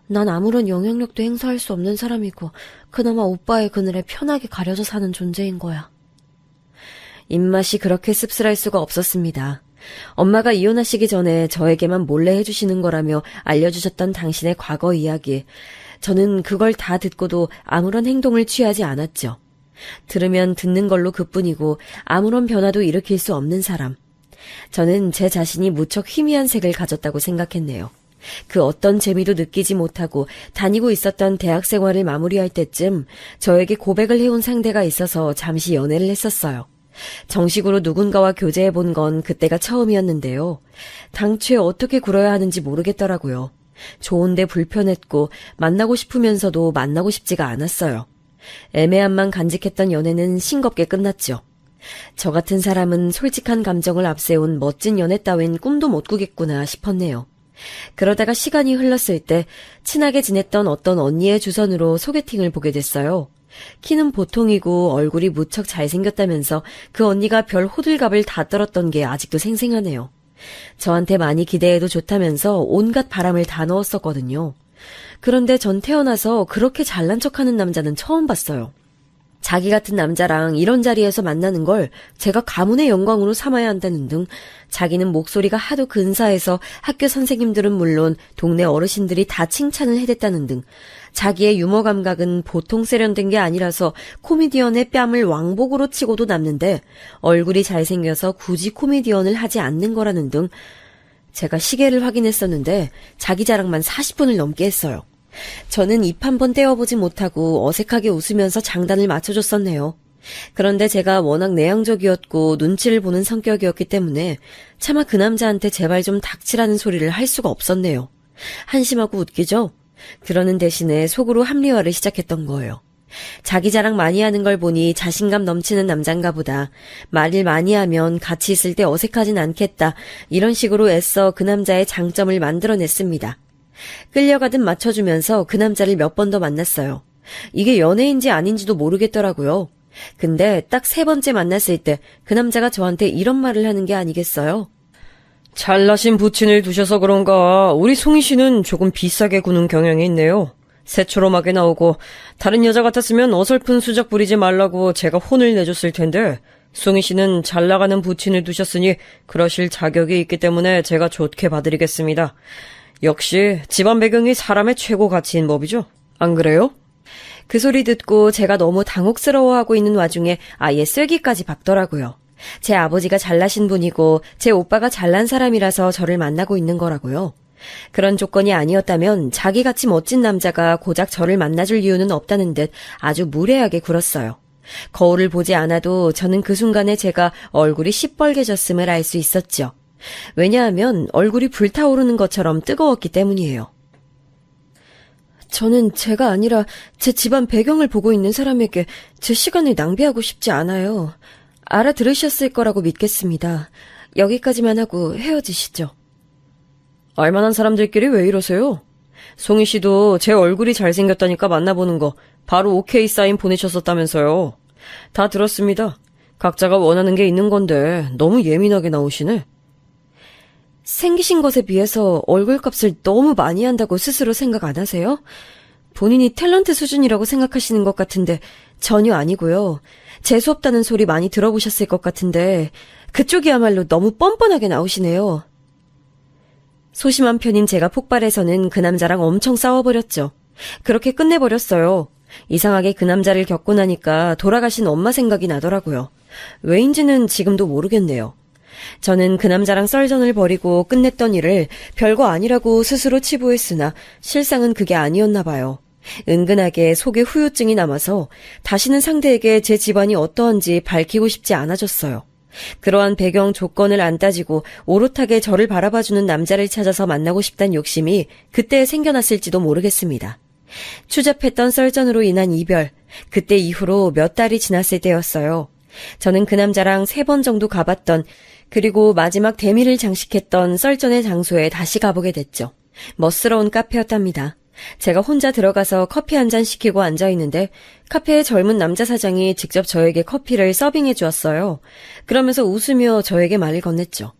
난 아무런 영향력도 행사할 수 없는 사람이고 그나마 오빠의 그늘에 편하게 가려져 사는 존재인 거야. 입맛이 그렇게 씁쓸할 수가 없었습니다. 엄마가 이혼하시기 전에 저에게만 몰래 해주시는 거라며 알려주셨던 당신의 과거 이야기. 저는 그걸 다 듣고도 아무런 행동을 취하지 않았죠. 들으면 듣는 걸로 그뿐이고 아무런 변화도 일으킬 수 없는 사람. 저는 제 자신이 무척 희미한 색을 가졌다고 생각했네요. 그 어떤 재미도 느끼지 못하고 다니고 있었던 대학 생활을 마무리할 때쯤 저에게 고백을 해온 상대가 있어서 잠시 연애를 했었어요. 정식으로 누군가와 교제해본 건 그때가 처음이었는데요. 당초에 어떻게 굴어야 하는지 모르겠더라고요. 좋은데 불편했고 만나고 싶으면서도 만나고 싶지가 않았어요. 애매함만 간직했던 연애는 싱겁게 끝났죠. 저 같은 사람은 솔직한 감정을 앞세운 멋진 연애 따윈 꿈도 못 꾸겠구나 싶었네요. 그러다가 시간이 흘렀을 때 친하게 지냈던 어떤 언니의 주선으로 소개팅을 보게 됐어요. 키는 보통이고 얼굴이 무척 잘생겼다면서 그 언니가 별 호들갑을 다 떨었던 게 아직도 생생하네요. 저한테 많이 기대해도 좋다면서 온갖 바람을 다 넣었었거든요. 그런데 전 태어나서 그렇게 잘난 척하는 남자는 처음 봤어요. 자기 같은 남자랑 이런 자리에서 만나는 걸 제가 가문의 영광으로 삼아야 한다는 등 자기는 목소리가 하도 근사해서 학교 선생님들은 물론 동네 어르신들이 다 칭찬을 해댔다는 등 자기의 유머 감각은 보통 세련된 게 아니라서 코미디언의 뺨을 왕복으로 치고도 남는데 얼굴이 잘생겨서 굳이 코미디언을 하지 않는 거라는 등 제가 시계를 확인했었는데 자기 자랑만 40분을 넘게 했어요. 저는 입 한 번 떼어보지 못하고 어색하게 웃으면서 장단을 맞춰줬었네요. 그런데 제가 워낙 내향적이었고 눈치를 보는 성격이었기 때문에 차마 그 남자한테 제발 좀 닥치라는 소리를 할 수가 없었네요. 한심하고 웃기죠? 그러는 대신에 속으로 합리화를 시작했던 거예요. 자기 자랑 많이 하는 걸 보니 자신감 넘치는 남잔가 보다. 말을 많이 하면 같이 있을 때 어색하진 않겠다. 이런 식으로 애써 그 남자의 장점을 만들어냈습니다. 끌려가듯 맞춰주면서 그 남자를 몇 번 더 만났어요. 이게 연애인지 아닌지도 모르겠더라고요. 근데 딱 3번째 만났을 때 그 남자가 저한테 이런 말을 하는 게 아니겠어요? 잘나신 부친을 두셔서 그런가 우리 송이 씨는 조금 비싸게 구는 경향이 있네요. 새초롬하게 나오고 다른 여자 같았으면 어설픈 수작 부리지 말라고 제가 혼을 내줬을 텐데 송이 씨는 잘 나가는 부친을 두셨으니 그러실 자격이 있기 때문에 제가 좋게 봐드리겠습니다. 역시 집안 배경이 사람의 최고 가치인 법이죠. 안 그래요? 그 소리 듣고 제가 너무 당혹스러워하고 있는 와중에 아예 쐐기까지 박더라고요. 제 아버지가 잘나신 분이고 제 오빠가 잘난 사람이라서 저를 만나고 있는 거라고요. 그런 조건이 아니었다면 자기같이 멋진 남자가 고작 저를 만나줄 이유는 없다는 듯 아주 무례하게 굴었어요. 거울을 보지 않아도 저는 그 순간에 제가 얼굴이 시뻘개졌음을 알 수 있었죠. 왜냐하면 얼굴이 불타오르는 것처럼 뜨거웠기 때문이에요. 저는 제가 아니라 제 집안 배경을 보고 있는 사람에게 제 시간을 낭비하고 싶지 않아요. 알아들으셨을 거라고 믿겠습니다. 여기까지만 하고 헤어지시죠. 알만한 사람들끼리 왜 이러세요? 송이 씨도 제 얼굴이 잘생겼다니까 만나보는 거 바로 오케이 사인 보내셨었다면서요. 다 들었습니다. 각자가 원하는 게 있는 건데 너무 예민하게 나오시네. 생기신 것에 비해서 얼굴값을 너무 많이 한다고 스스로 생각 안 하세요? 본인이 탤런트 수준이라고 생각하시는 것 같은데 전혀 아니고요. 재수없다는 소리 많이 들어보셨을 것 같은데 그쪽이야말로 너무 뻔뻔하게 나오시네요. 소심한 편인 제가 폭발해서는 그 남자랑 엄청 싸워버렸죠. 그렇게 끝내버렸어요. 이상하게 그 남자를 겪고 나니까 돌아가신 엄마 생각이 나더라고요. 왜인지는 지금도 모르겠네요. 저는 그 남자랑 썰전을 벌이고 끝냈던 일을 별거 아니라고 스스로 치부했으나 실상은 그게 아니었나 봐요. 은근하게 속에 후유증이 남아서 다시는 상대에게 제 집안이 어떠한지 밝히고 싶지 않아졌어요. 그러한 배경 조건을 안 따지고 오롯하게 저를 바라봐주는 남자를 찾아서 만나고 싶단 욕심이 그때 생겨났을지도 모르겠습니다. 추잡했던 썰전으로 인한 이별, 그때 이후로 몇 달이 지났을 때였어요. 저는 그 남자랑 3번 정도 가봤던, 그리고 마지막 대미를 장식했던 썰전의 장소에 다시 가보게 됐죠. 멋스러운 카페였답니다. 제가 혼자 들어가서 커피 한 잔 시키고 앉아있는데 카페의 젊은 남자 사장이 직접 저에게 커피를 서빙해 주었어요. 그러면서 웃으며 저에게 말을 건넸죠.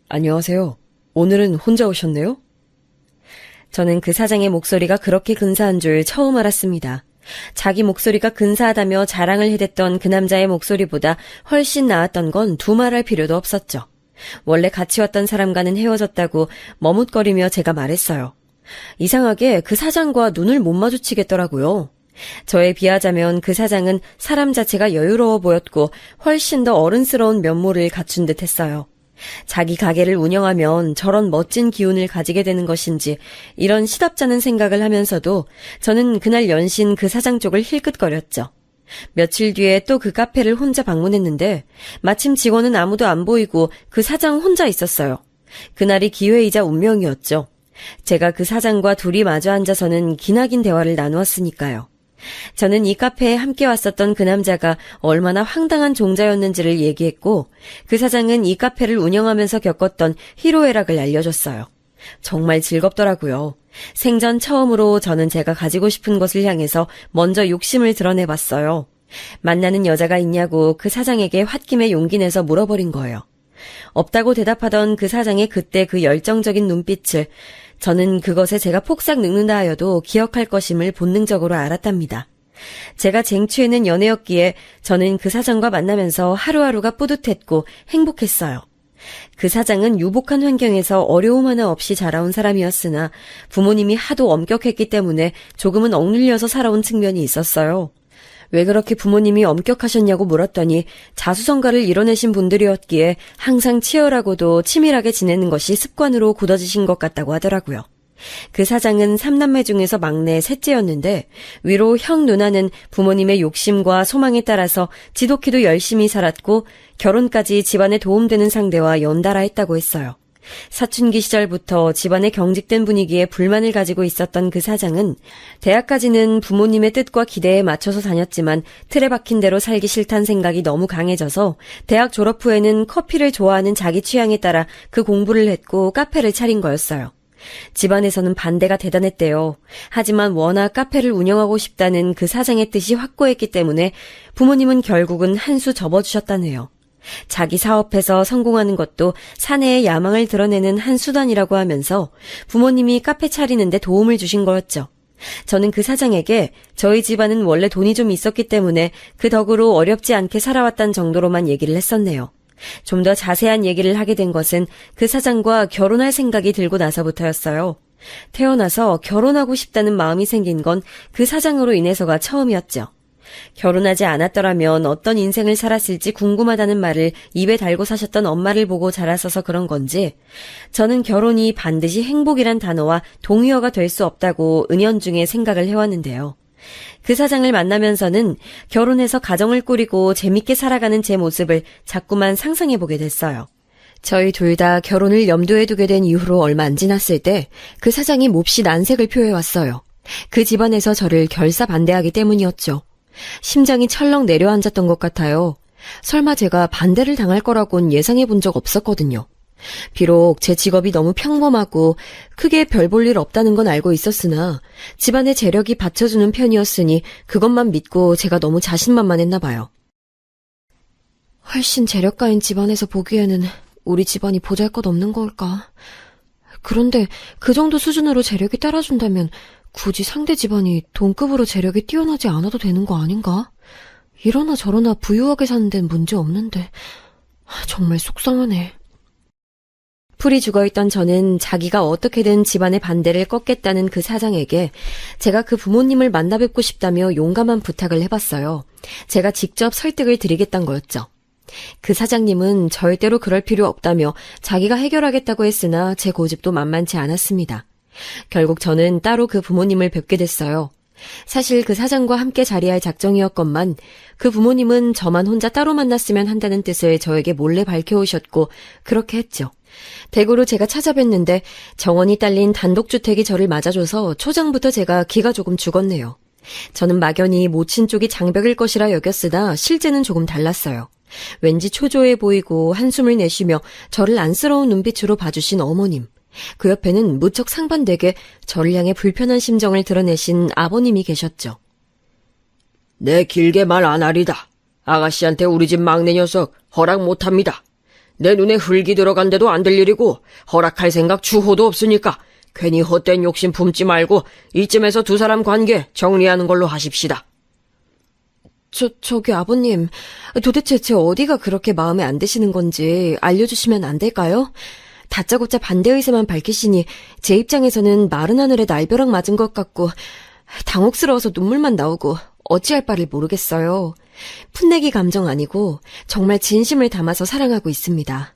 안녕하세요. 오늘은 혼자 오셨네요? 저는 그 사장의 목소리가 그렇게 근사한 줄 처음 알았습니다. 자기 목소리가 근사하다며 자랑을 해댔던 그 남자의 목소리보다 훨씬 나았던 건 두말할 필요도 없었죠. 원래 같이 왔던 사람과는 헤어졌다고 머뭇거리며 제가 말했어요. 이상하게 그 사장과 눈을 못 마주치겠더라고요. 저에 비하자면 그 사장은 사람 자체가 여유로워 보였고 훨씬 더 어른스러운 면모를 갖춘 듯 했어요. 자기 가게를 운영하면 저런 멋진 기운을 가지게 되는 것인지 이런 시답잖은 생각을 하면서도 저는 그날 연신 그 사장 쪽을 힐끗거렸죠. 며칠 뒤에 또 그 카페를 혼자 방문했는데 마침 직원은 아무도 안 보이고 그 사장 혼자 있었어요. 그날이 기회이자 운명이었죠. 제가 그 사장과 둘이 마주 앉아서는 기나긴 대화를 나누었으니까요. 저는 이 카페에 함께 왔었던 그 남자가 얼마나 황당한 종자였는지를 얘기했고 그 사장은 이 카페를 운영하면서 겪었던 희로애락을 알려줬어요. 정말 즐겁더라고요. 생전 처음으로 저는 제가 가지고 싶은 것을 향해서 먼저 욕심을 드러내봤어요. 만나는 여자가 있냐고 그 사장에게 홧김에 용기 내서 물어버린 거예요. 없다고 대답하던 그 사장의 그때 그 열정적인 눈빛을 저는 그것에 제가 폭삭 늙는다 하여도 기억할 것임을 본능적으로 알았답니다. 제가 쟁취해낸 연애였기에 저는 그 사장과 만나면서 하루하루가 뿌듯했고 행복했어요. 그 사장은 유복한 환경에서 어려움 하나 없이 자라온 사람이었으나 부모님이 하도 엄격했기 때문에 조금은 억눌려서 살아온 측면이 있었어요. 왜 그렇게 부모님이 엄격하셨냐고 물었더니 자수성가를 이뤄내신 분들이었기에 항상 치열하고도 치밀하게 지내는 것이 습관으로 굳어지신 것 같다고 하더라고요. 그 사장은 3남매 중에서 막내 셋째였는데 위로 형 누나는 부모님의 욕심과 소망에 따라서 지독히도 열심히 살았고 결혼까지 집안에 도움되는 상대와 연달아 했다고 했어요. 사춘기 시절부터 집안의 경직된 분위기에 불만을 가지고 있었던 그 사장은 대학까지는 부모님의 뜻과 기대에 맞춰서 다녔지만 틀에 박힌 대로 살기 싫다는 생각이 너무 강해져서 대학 졸업 후에는 커피를 좋아하는 자기 취향에 따라 그 공부를 했고 카페를 차린 거였어요. 집안에서는 반대가 대단했대요. 하지만 워낙 카페를 운영하고 싶다는 그 사장의 뜻이 확고했기 때문에 부모님은 결국은 한 수 접어주셨다네요. 자기 사업에서 성공하는 것도 사내의 야망을 드러내는 한 수단이라고 하면서 부모님이 카페 차리는데 도움을 주신 거였죠. 저는 그 사장에게 저희 집안은 원래 돈이 좀 있었기 때문에 그 덕으로 어렵지 않게 살아왔단 정도로만 얘기를 했었네요. 좀 더 자세한 얘기를 하게 된 것은 그 사장과 결혼할 생각이 들고 나서부터였어요. 태어나서 결혼하고 싶다는 마음이 생긴 건 그 사장으로 인해서가 처음이었죠. 결혼하지 않았더라면 어떤 인생을 살았을지 궁금하다는 말을 입에 달고 사셨던 엄마를 보고 자랐어서 그런 건지 저는 결혼이 반드시 행복이란 단어와 동의어가 될 수 없다고 은연중에 생각을 해왔는데요. 그 사장을 만나면서는 결혼해서 가정을 꾸리고 재밌게 살아가는 제 모습을 자꾸만 상상해보게 됐어요. 저희 둘 다 결혼을 염두에 두게 된 이후로 얼마 안 지났을 때 그 사장이 몹시 난색을 표해왔어요. 그 집안에서 저를 결사반대하기 때문이었죠. 심장이 철렁 내려앉았던 것 같아요. 설마 제가 반대를 당할 거라곤 예상해 본 적 없었거든요. 비록 제 직업이 너무 평범하고 크게 별 볼 일 없다는 건 알고 있었으나 집안의 재력이 받쳐주는 편이었으니 그것만 믿고 제가 너무 자신만만했나 봐요. 훨씬 재력가인 집안에서 보기에는 우리 집안이 보잘것없는 걸까? 그런데 그 정도 수준으로 재력이 따라준다면 굳이 상대 집안이 동급으로 재력이 뛰어나지 않아도 되는 거 아닌가? 이러나 저러나 부유하게 사는 데는 문제 없는데 정말 속상하네. 풀이 죽어있던 저는 자기가 어떻게든 집안의 반대를 꺾겠다는 그 사장에게 제가 그 부모님을 만나 뵙고 싶다며 용감한 부탁을 해봤어요. 제가 직접 설득을 드리겠다는 거였죠. 그 사장님은 절대로 그럴 필요 없다며 자기가 해결하겠다고 했으나 제 고집도 만만치 않았습니다. 결국 저는 따로 그 부모님을 뵙게 됐어요. 사실 그 사장과 함께 자리할 작정이었건만 그 부모님은 저만 혼자 따로 만났으면 한다는 뜻을 저에게 몰래 밝혀오셨고 그렇게 했죠. 대구로 제가 찾아뵀는데 정원이 딸린 단독주택이 저를 맞아줘서 초장부터 제가 기가 조금 죽었네요. 저는 막연히 모친 쪽이 장벽일 것이라 여겼으나 실제는 조금 달랐어요. 왠지 초조해 보이고 한숨을 내쉬며 저를 안쓰러운 눈빛으로 봐주신 어머님. 그 옆에는 무척 상반되게 저를 향해 불편한 심정을 드러내신 아버님이 계셨죠. 내 길게 말 안 하리다. 아가씨한테 우리 집 막내 녀석 허락 못합니다. 내 눈에 흙이 들어간데도 안 될 일이고 허락할 생각 추호도 없으니까 괜히 헛된 욕심 품지 말고 이쯤에서 두 사람 관계 정리하는 걸로 하십시다. 저기 아버님, 도대체 제 어디가 그렇게 마음에 안 드시는 건지 알려주시면 안 될까요? 다짜고짜 반대 의사만 밝히시니 제 입장에서는 마른 하늘에 날벼락 맞은 것 같고 당혹스러워서 눈물만 나오고 어찌할 바를 모르겠어요. 풋내기 감정 아니고 정말 진심을 담아서 사랑하고 있습니다.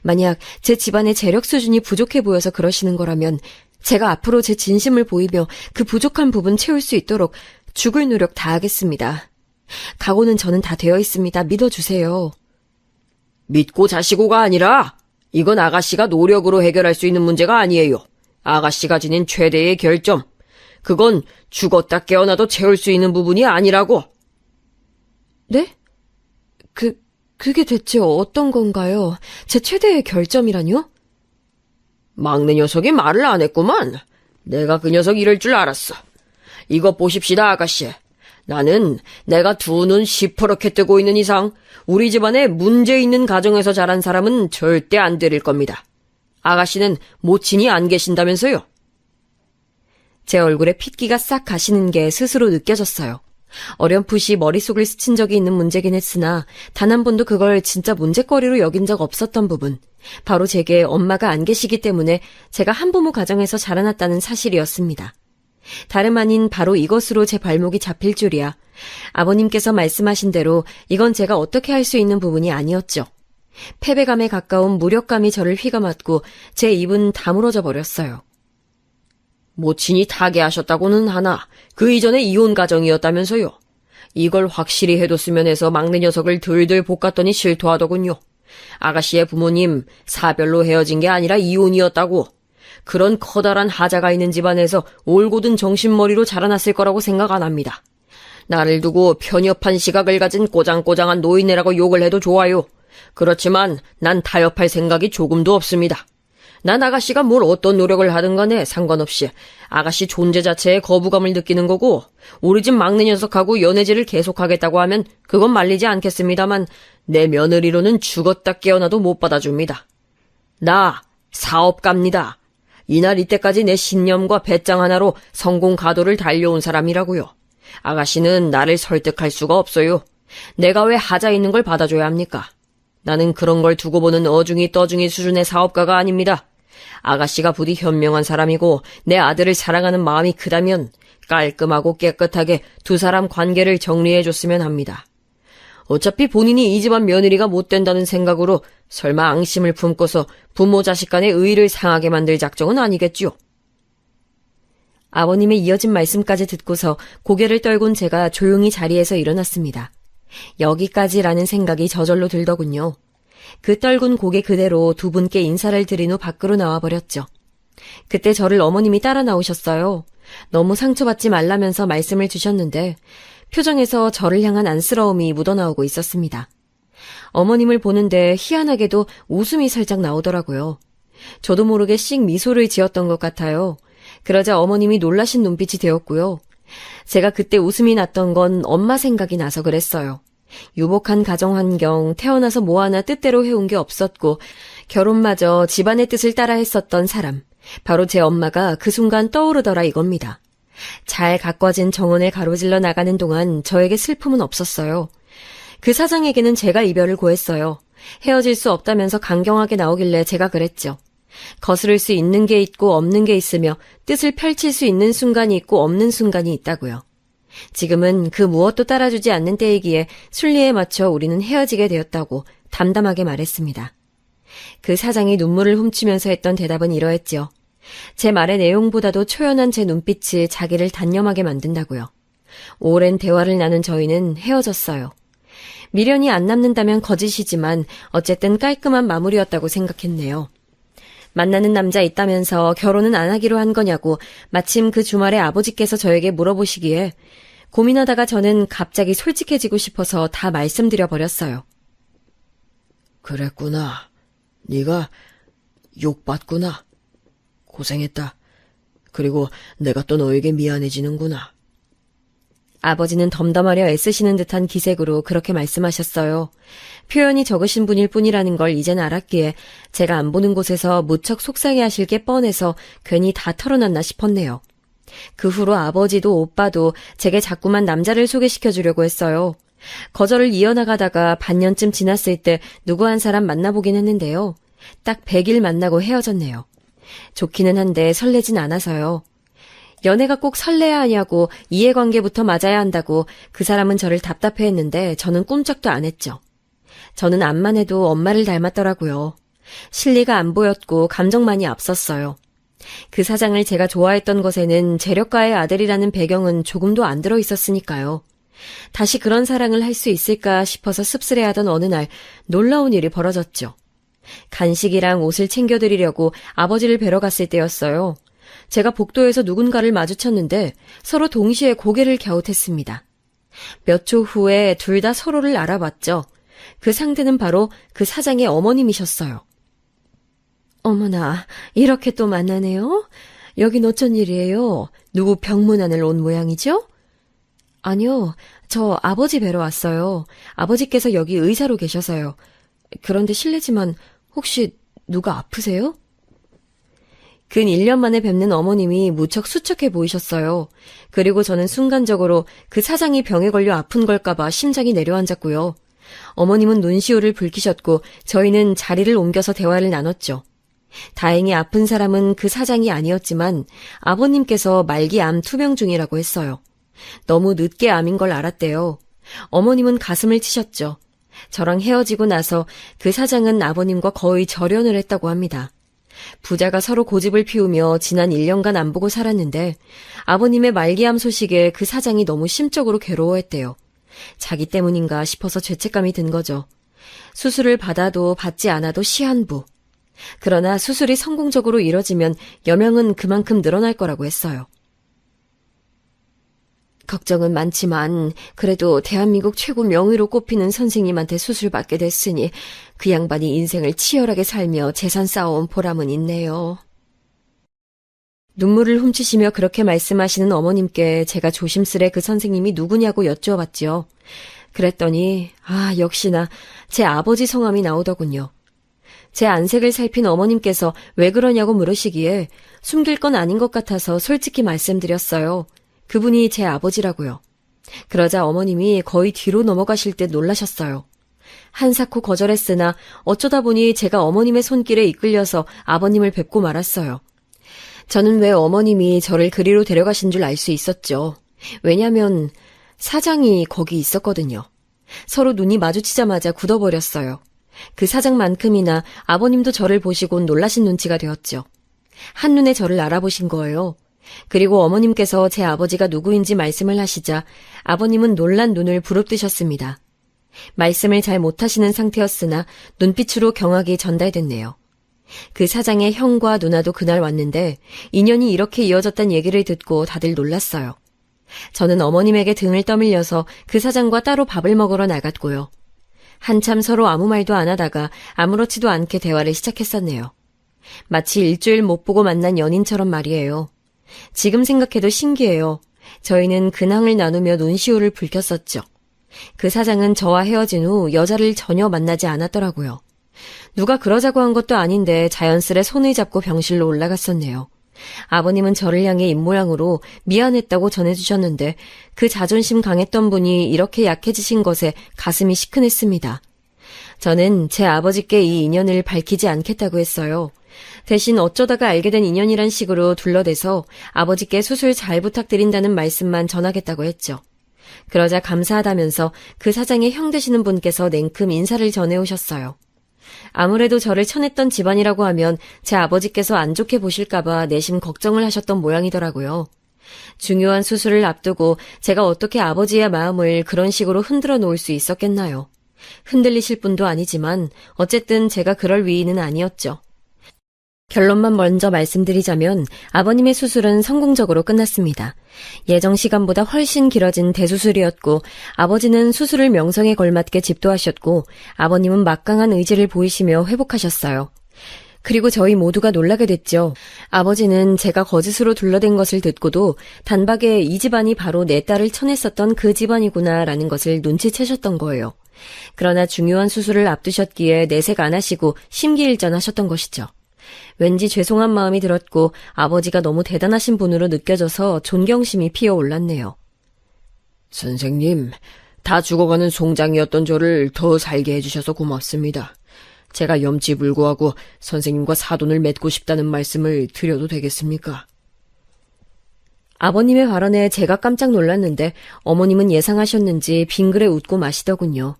만약 제 집안의 재력 수준이 부족해 보여서 그러시는 거라면 제가 앞으로 제 진심을 보이며 그 부족한 부분 채울 수 있도록 죽을 노력 다하겠습니다. 각오는 저는 다 되어 있습니다. 믿어주세요. 믿고 자시고가 아니라 이건 아가씨가 노력으로 해결할 수 있는 문제가 아니에요. 아가씨가 지닌 최대의 결점. 그건 죽었다 깨어나도 채울 수 있는 부분이 아니라고. 네? 그게 대체 어떤 건가요? 제 최대의 결점이라뇨? 막내 녀석이 말을 안 했구만. 내가 그 녀석 이럴 줄 알았어. 이것 보십시다, 아가씨. 나는 내가 두 눈 시퍼렇게 뜨고 있는 이상 우리 집안에 문제 있는 가정에서 자란 사람은 절대 안 데릴 겁니다. 아가씨는 모친이 안 계신다면서요? 제 얼굴에 핏기가 싹 가시는 게 스스로 느껴졌어요. 어렴풋이 머릿속을 스친 적이 있는 문제긴 했으나 단 한 번도 그걸 진짜 문제거리로 여긴 적 없었던 부분. 바로 제게 엄마가 안 계시기 때문에 제가 한부모 가정에서 자라났다는 사실이었습니다. 다름 아닌 바로 이것으로 제 발목이 잡힐 줄이야. 아버님께서 말씀하신 대로 이건 제가 어떻게 할 수 있는 부분이 아니었죠. 패배감에 가까운 무력감이 저를 휘감았고 제 입은 다물어져 버렸어요. 모친이 타계하셨다고는 하나 그 이전에 이혼 가정이었다면서요. 이걸 확실히 해뒀으면 해서 막내 녀석을 들들 볶았더니 실토하더군요. 아가씨의 부모님 사별로 헤어진 게 아니라 이혼이었다고. 그런 커다란 하자가 있는 집안에서 올곧은 정신머리로 자라났을 거라고 생각 안 합니다. 나를 두고 편협한 시각을 가진 꼬장꼬장한 노인네라고 욕을 해도 좋아요. 그렇지만 난 타협할 생각이 조금도 없습니다. 난 아가씨가 뭘 어떤 노력을 하든 간에 상관없이 아가씨 존재 자체에 거부감을 느끼는 거고 우리 집 막내 녀석하고 연애질을 계속하겠다고 하면 그건 말리지 않겠습니다만 내 며느리로는 죽었다 깨어나도 못 받아줍니다. 나 사업가입니다. 이날 이때까지 내 신념과 배짱 하나로 성공 가도를 달려온 사람이라고요. 아가씨는 나를 설득할 수가 없어요. 내가 왜 하자 있는 걸 받아줘야 합니까? 나는 그런 걸 두고 보는 어중이 떠중이 수준의 사업가가 아닙니다. 아가씨가 부디 현명한 사람이고 내 아들을 사랑하는 마음이 크다면 깔끔하고 깨끗하게 두 사람 관계를 정리해줬으면 합니다. 어차피 본인이 이 집안 며느리가 못 된다는 생각으로 설마 앙심을 품고서 부모 자식 간의 의의를 상하게 만들 작정은 아니겠지요. 아버님의 이어진 말씀까지 듣고서 고개를 떨군 제가 조용히 자리에서 일어났습니다. 여기까지라는 생각이 저절로 들더군요. 그 떨군 고개 그대로 두 분께 인사를 드린 후 밖으로 나와버렸죠. 그때 저를 어머님이 따라 나오셨어요. 너무 상처받지 말라면서 말씀을 주셨는데 표정에서 저를 향한 안쓰러움이 묻어나오고 있었습니다. 어머님을 보는데 희한하게도 웃음이 살짝 나오더라고요. 저도 모르게 씩 미소를 지었던 것 같아요. 그러자 어머님이 놀라신 눈빛이 되었고요. 제가 그때 웃음이 났던 건 엄마 생각이 나서 그랬어요. 유복한 가정 환경, 태어나서 뭐 하나 뜻대로 해온 게 없었고 결혼마저 집안의 뜻을 따라 했었던 사람. 바로 제 엄마가 그 순간 떠오르더라 이겁니다. 잘 가꿔진 정원을 가로질러 나가는 동안 저에게 슬픔은 없었어요. 그 사장에게는 제가 이별을 고했어요. 헤어질 수 없다면서 강경하게 나오길래 제가 그랬죠. 거스를 수 있는 게 있고 없는 게 있으며 뜻을 펼칠 수 있는 순간이 있고 없는 순간이 있다고요. 지금은 그 무엇도 따라주지 않는 때이기에 순리에 맞춰 우리는 헤어지게 되었다고 담담하게 말했습니다. 그 사장이 눈물을 훔치면서 했던 대답은 이러했지요. 제 말의 내용보다도 초연한 제 눈빛이 자기를 단념하게 만든다고요. 오랜 대화를 나눈 저희는 헤어졌어요. 미련이 안 남는다면 거짓이지만 어쨌든 깔끔한 마무리였다고 생각했네요. 만나는 남자 있다면서 결혼은 안 하기로 한 거냐고 마침 그 주말에 아버지께서 저에게 물어보시기에 고민하다가 저는 갑자기 솔직해지고 싶어서 다 말씀드려 버렸어요. 그랬구나. 네가 욕받구나. 고생했다. 그리고 내가 또 너에게 미안해지는구나. 아버지는 덤덤하려 애쓰시는 듯한 기색으로 그렇게 말씀하셨어요. 표현이 적으신 분일 뿐이라는 걸 이젠 알았기에 제가 안 보는 곳에서 무척 속상해하실 게 뻔해서 괜히 다 털어놨나 싶었네요. 그 후로 아버지도 오빠도 제게 자꾸만 남자를 소개시켜주려고 했어요. 거절을 이어나가다가 반년쯤 지났을 때 누구 한 사람 만나보긴 했는데요. 딱 100일 만나고 헤어졌네요. 좋기는 한데 설레진 않아서요. 연애가 꼭 설레야 하냐고 이해관계부터 맞아야 한다고 그 사람은 저를 답답해했는데 저는 꿈쩍도 안 했죠. 저는 암만 해도 엄마를 닮았더라고요. 실리가 안 보였고 감정만이 앞섰어요. 그 사장을 제가 좋아했던 것에는 재력가의 아들이라는 배경은 조금도 안 들어 있었으니까요. 다시 그런 사랑을 할 수 있을까 싶어서 씁쓸해하던 어느 날 놀라운 일이 벌어졌죠. 간식이랑 옷을 챙겨드리려고 아버지를 뵈러 갔을 때였어요. 제가 복도에서 누군가를 마주쳤는데 서로 동시에 고개를 갸웃했습니다. 몇 초 후에 둘 다 서로를 알아봤죠. 그 상대는 바로 그 사장의 어머님이셨어요. 어머나, 이렇게 또 만나네요? 여긴 어쩐 일이에요? 누구 병문안을 온 모양이죠? 아니요, 저 아버지 뵈러 왔어요. 아버지께서 여기 의사로 계셔서요. 그런데 실례지만 혹시 누가 아프세요? 근 1년 만에 뵙는 어머님이 무척 수척해 보이셨어요. 그리고 저는 순간적으로 그 사장이 병에 걸려 아픈 걸까봐 심장이 내려앉았고요. 어머님은 눈시울을 붉히셨고 저희는 자리를 옮겨서 대화를 나눴죠. 다행히 아픈 사람은 그 사장이 아니었지만 아버님께서 말기 암 투병 중이라고 했어요. 너무 늦게 암인 걸 알았대요. 어머님은 가슴을 치셨죠. 저랑 헤어지고 나서 그 사장은 아버님과 거의 절연을 했다고 합니다. 부자가 서로 고집을 피우며 지난 1년간 안 보고 살았는데 아버님의 말기암 소식에 그 사장이 너무 심적으로 괴로워했대요. 자기 때문인가 싶어서 죄책감이 든 거죠. 수술을 받아도 받지 않아도 시한부. 그러나 수술이 성공적으로 이뤄지면 여명은 그만큼 늘어날 거라고 했어요. 걱정은 많지만 그래도 대한민국 최고 명의로 꼽히는 선생님한테 수술받게 됐으니 그 양반이 인생을 치열하게 살며 재산 쌓아온 보람은 있네요. 눈물을 훔치시며 그렇게 말씀하시는 어머님께 제가 조심스레 그 선생님이 누구냐고 여쭈어봤죠. 그랬더니 역시나 제 아버지 성함이 나오더군요. 제 안색을 살핀 어머님께서 왜 그러냐고 물으시기에 숨길 건 아닌 것 같아서 솔직히 말씀드렸어요. 그분이 제 아버지라고요. 그러자 어머님이 거의 뒤로 넘어가실 듯 놀라셨어요. 한사코 거절했으나 어쩌다 보니 제가 어머님의 손길에 이끌려서 아버님을 뵙고 말았어요. 저는 왜 어머님이 저를 그리로 데려가신 줄 알 수 있었죠. 왜냐면 사장이 거기 있었거든요. 서로 눈이 마주치자마자 굳어버렸어요. 그 사장만큼이나 아버님도 저를 보시곤 놀라신 눈치가 되었죠. 한눈에 저를 알아보신 거예요. 그리고 어머님께서 제 아버지가 누구인지 말씀을 하시자 아버님은 놀란 눈을 부릅뜨셨습니다. 말씀을 잘 못하시는 상태였으나 눈빛으로 경악이 전달됐네요. 그 사장의 형과 누나도 그날 왔는데 인연이 이렇게 이어졌단 얘기를 듣고 다들 놀랐어요. 저는 어머님에게 등을 떠밀려서 그 사장과 따로 밥을 먹으러 나갔고요. 한참 서로 아무 말도 안 하다가 아무렇지도 않게 대화를 시작했었네요. 마치 일주일 못 보고 만난 연인처럼 말이에요. 지금 생각해도 신기해요. 저희는 근황을 나누며 눈시울을 붉혔었죠. 그 사장은 저와 헤어진 후 여자를 전혀 만나지 않았더라고요. 누가 그러자고 한 것도 아닌데 자연스레 손을 잡고 병실로 올라갔었네요. 아버님은 저를 향해 입모양으로 미안했다고 전해주셨는데 그 자존심 강했던 분이 이렇게 약해지신 것에 가슴이 시큰했습니다. 저는 제 아버지께 이 인연을 밝히지 않겠다고 했어요. 대신 어쩌다가 알게 된 인연이란 식으로 둘러대서 아버지께 수술 잘 부탁드린다는 말씀만 전하겠다고 했죠. 그러자 감사하다면서 그 사장의 형 되시는 분께서 냉큼 인사를 전해오셨어요. 아무래도 저를 쳐냈던 집안이라고 하면 제 아버지께서 안 좋게 보실까봐 내심 걱정을 하셨던 모양이더라고요. 중요한 수술을 앞두고 제가 어떻게 아버지의 마음을 그런 식으로 흔들어 놓을 수 있었겠나요? 흔들리실 분도 아니지만 어쨌든 제가 그럴 위인은 아니었죠. 결론만 먼저 말씀드리자면 아버님의 수술은 성공적으로 끝났습니다. 예정 시간보다 훨씬 길어진 대수술이었고 아버지는 수술을 명성에 걸맞게 집도하셨고 아버님은 막강한 의지를 보이시며 회복하셨어요. 그리고 저희 모두가 놀라게 됐죠. 아버지는 제가 거짓으로 둘러댄 것을 듣고도 단박에 이 집안이 바로 내 딸을 쳐냈었던 그 집안이구나라는 것을 눈치채셨던 거예요. 그러나 중요한 수술을 앞두셨기에 내색 안 하시고 심기일전하셨던 것이죠. 왠지 죄송한 마음이 들었고 아버지가 너무 대단하신 분으로 느껴져서 존경심이 피어올랐네요. 선생님, 다 죽어가는 송장이었던 저를 더 살게 해주셔서 고맙습니다. 제가 염치불구하고 선생님과 사돈을 맺고 싶다는 말씀을 드려도 되겠습니까? 아버님의 발언에 제가 깜짝 놀랐는데 어머님은 예상하셨는지 빙그레 웃고 마시더군요.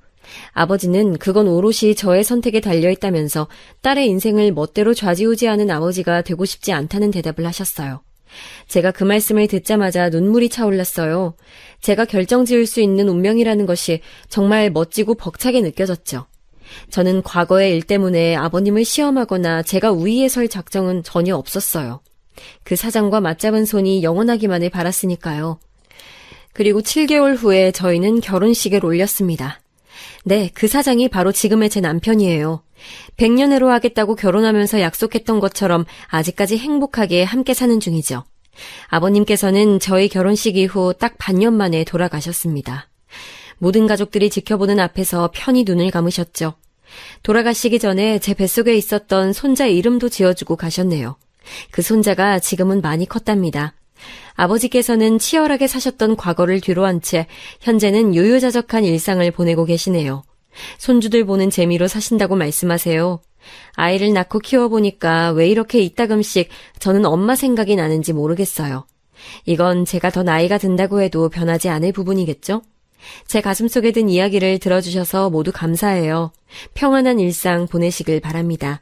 아버지는 그건 오롯이 저의 선택에 달려있다면서 딸의 인생을 멋대로 좌지우지하는 아버지가 되고 싶지 않다는 대답을 하셨어요. 제가 그 말씀을 듣자마자 눈물이 차올랐어요. 제가 결정지을 수 있는 운명이라는 것이 정말 멋지고 벅차게 느껴졌죠. 저는 과거의 일 때문에 아버님을 시험하거나 제가 우위에 설 작정은 전혀 없었어요. 그 사장과 맞잡은 손이 영원하기만을 바랐으니까요. 그리고 7개월 후에 저희는 결혼식을 올렸습니다. 네, 그 사장이 바로 지금의 제 남편이에요. 100년으로 하겠다고 결혼하면서 약속했던 것처럼 아직까지 행복하게 함께 사는 중이죠. 아버님께서는 저희 결혼식 이후 딱 반년 만에 돌아가셨습니다. 모든 가족들이 지켜보는 앞에서 편히 눈을 감으셨죠. 돌아가시기 전에 제 뱃속에 있었던 손자 이름도 지어주고 가셨네요. 그 손자가 지금은 많이 컸답니다. 아버지께서는 치열하게 사셨던 과거를 뒤로한 채 현재는 유유자적한 일상을 보내고 계시네요. 손주들 보는 재미로 사신다고 말씀하세요. 아이를 낳고 키워보니까 왜 이렇게 이따금씩 저는 엄마 생각이 나는지 모르겠어요. 이건 제가 더 나이가 든다고 해도 변하지 않을 부분이겠죠? 제 가슴속에 든 이야기를 들어주셔서 모두 감사해요. 평안한 일상 보내시길 바랍니다.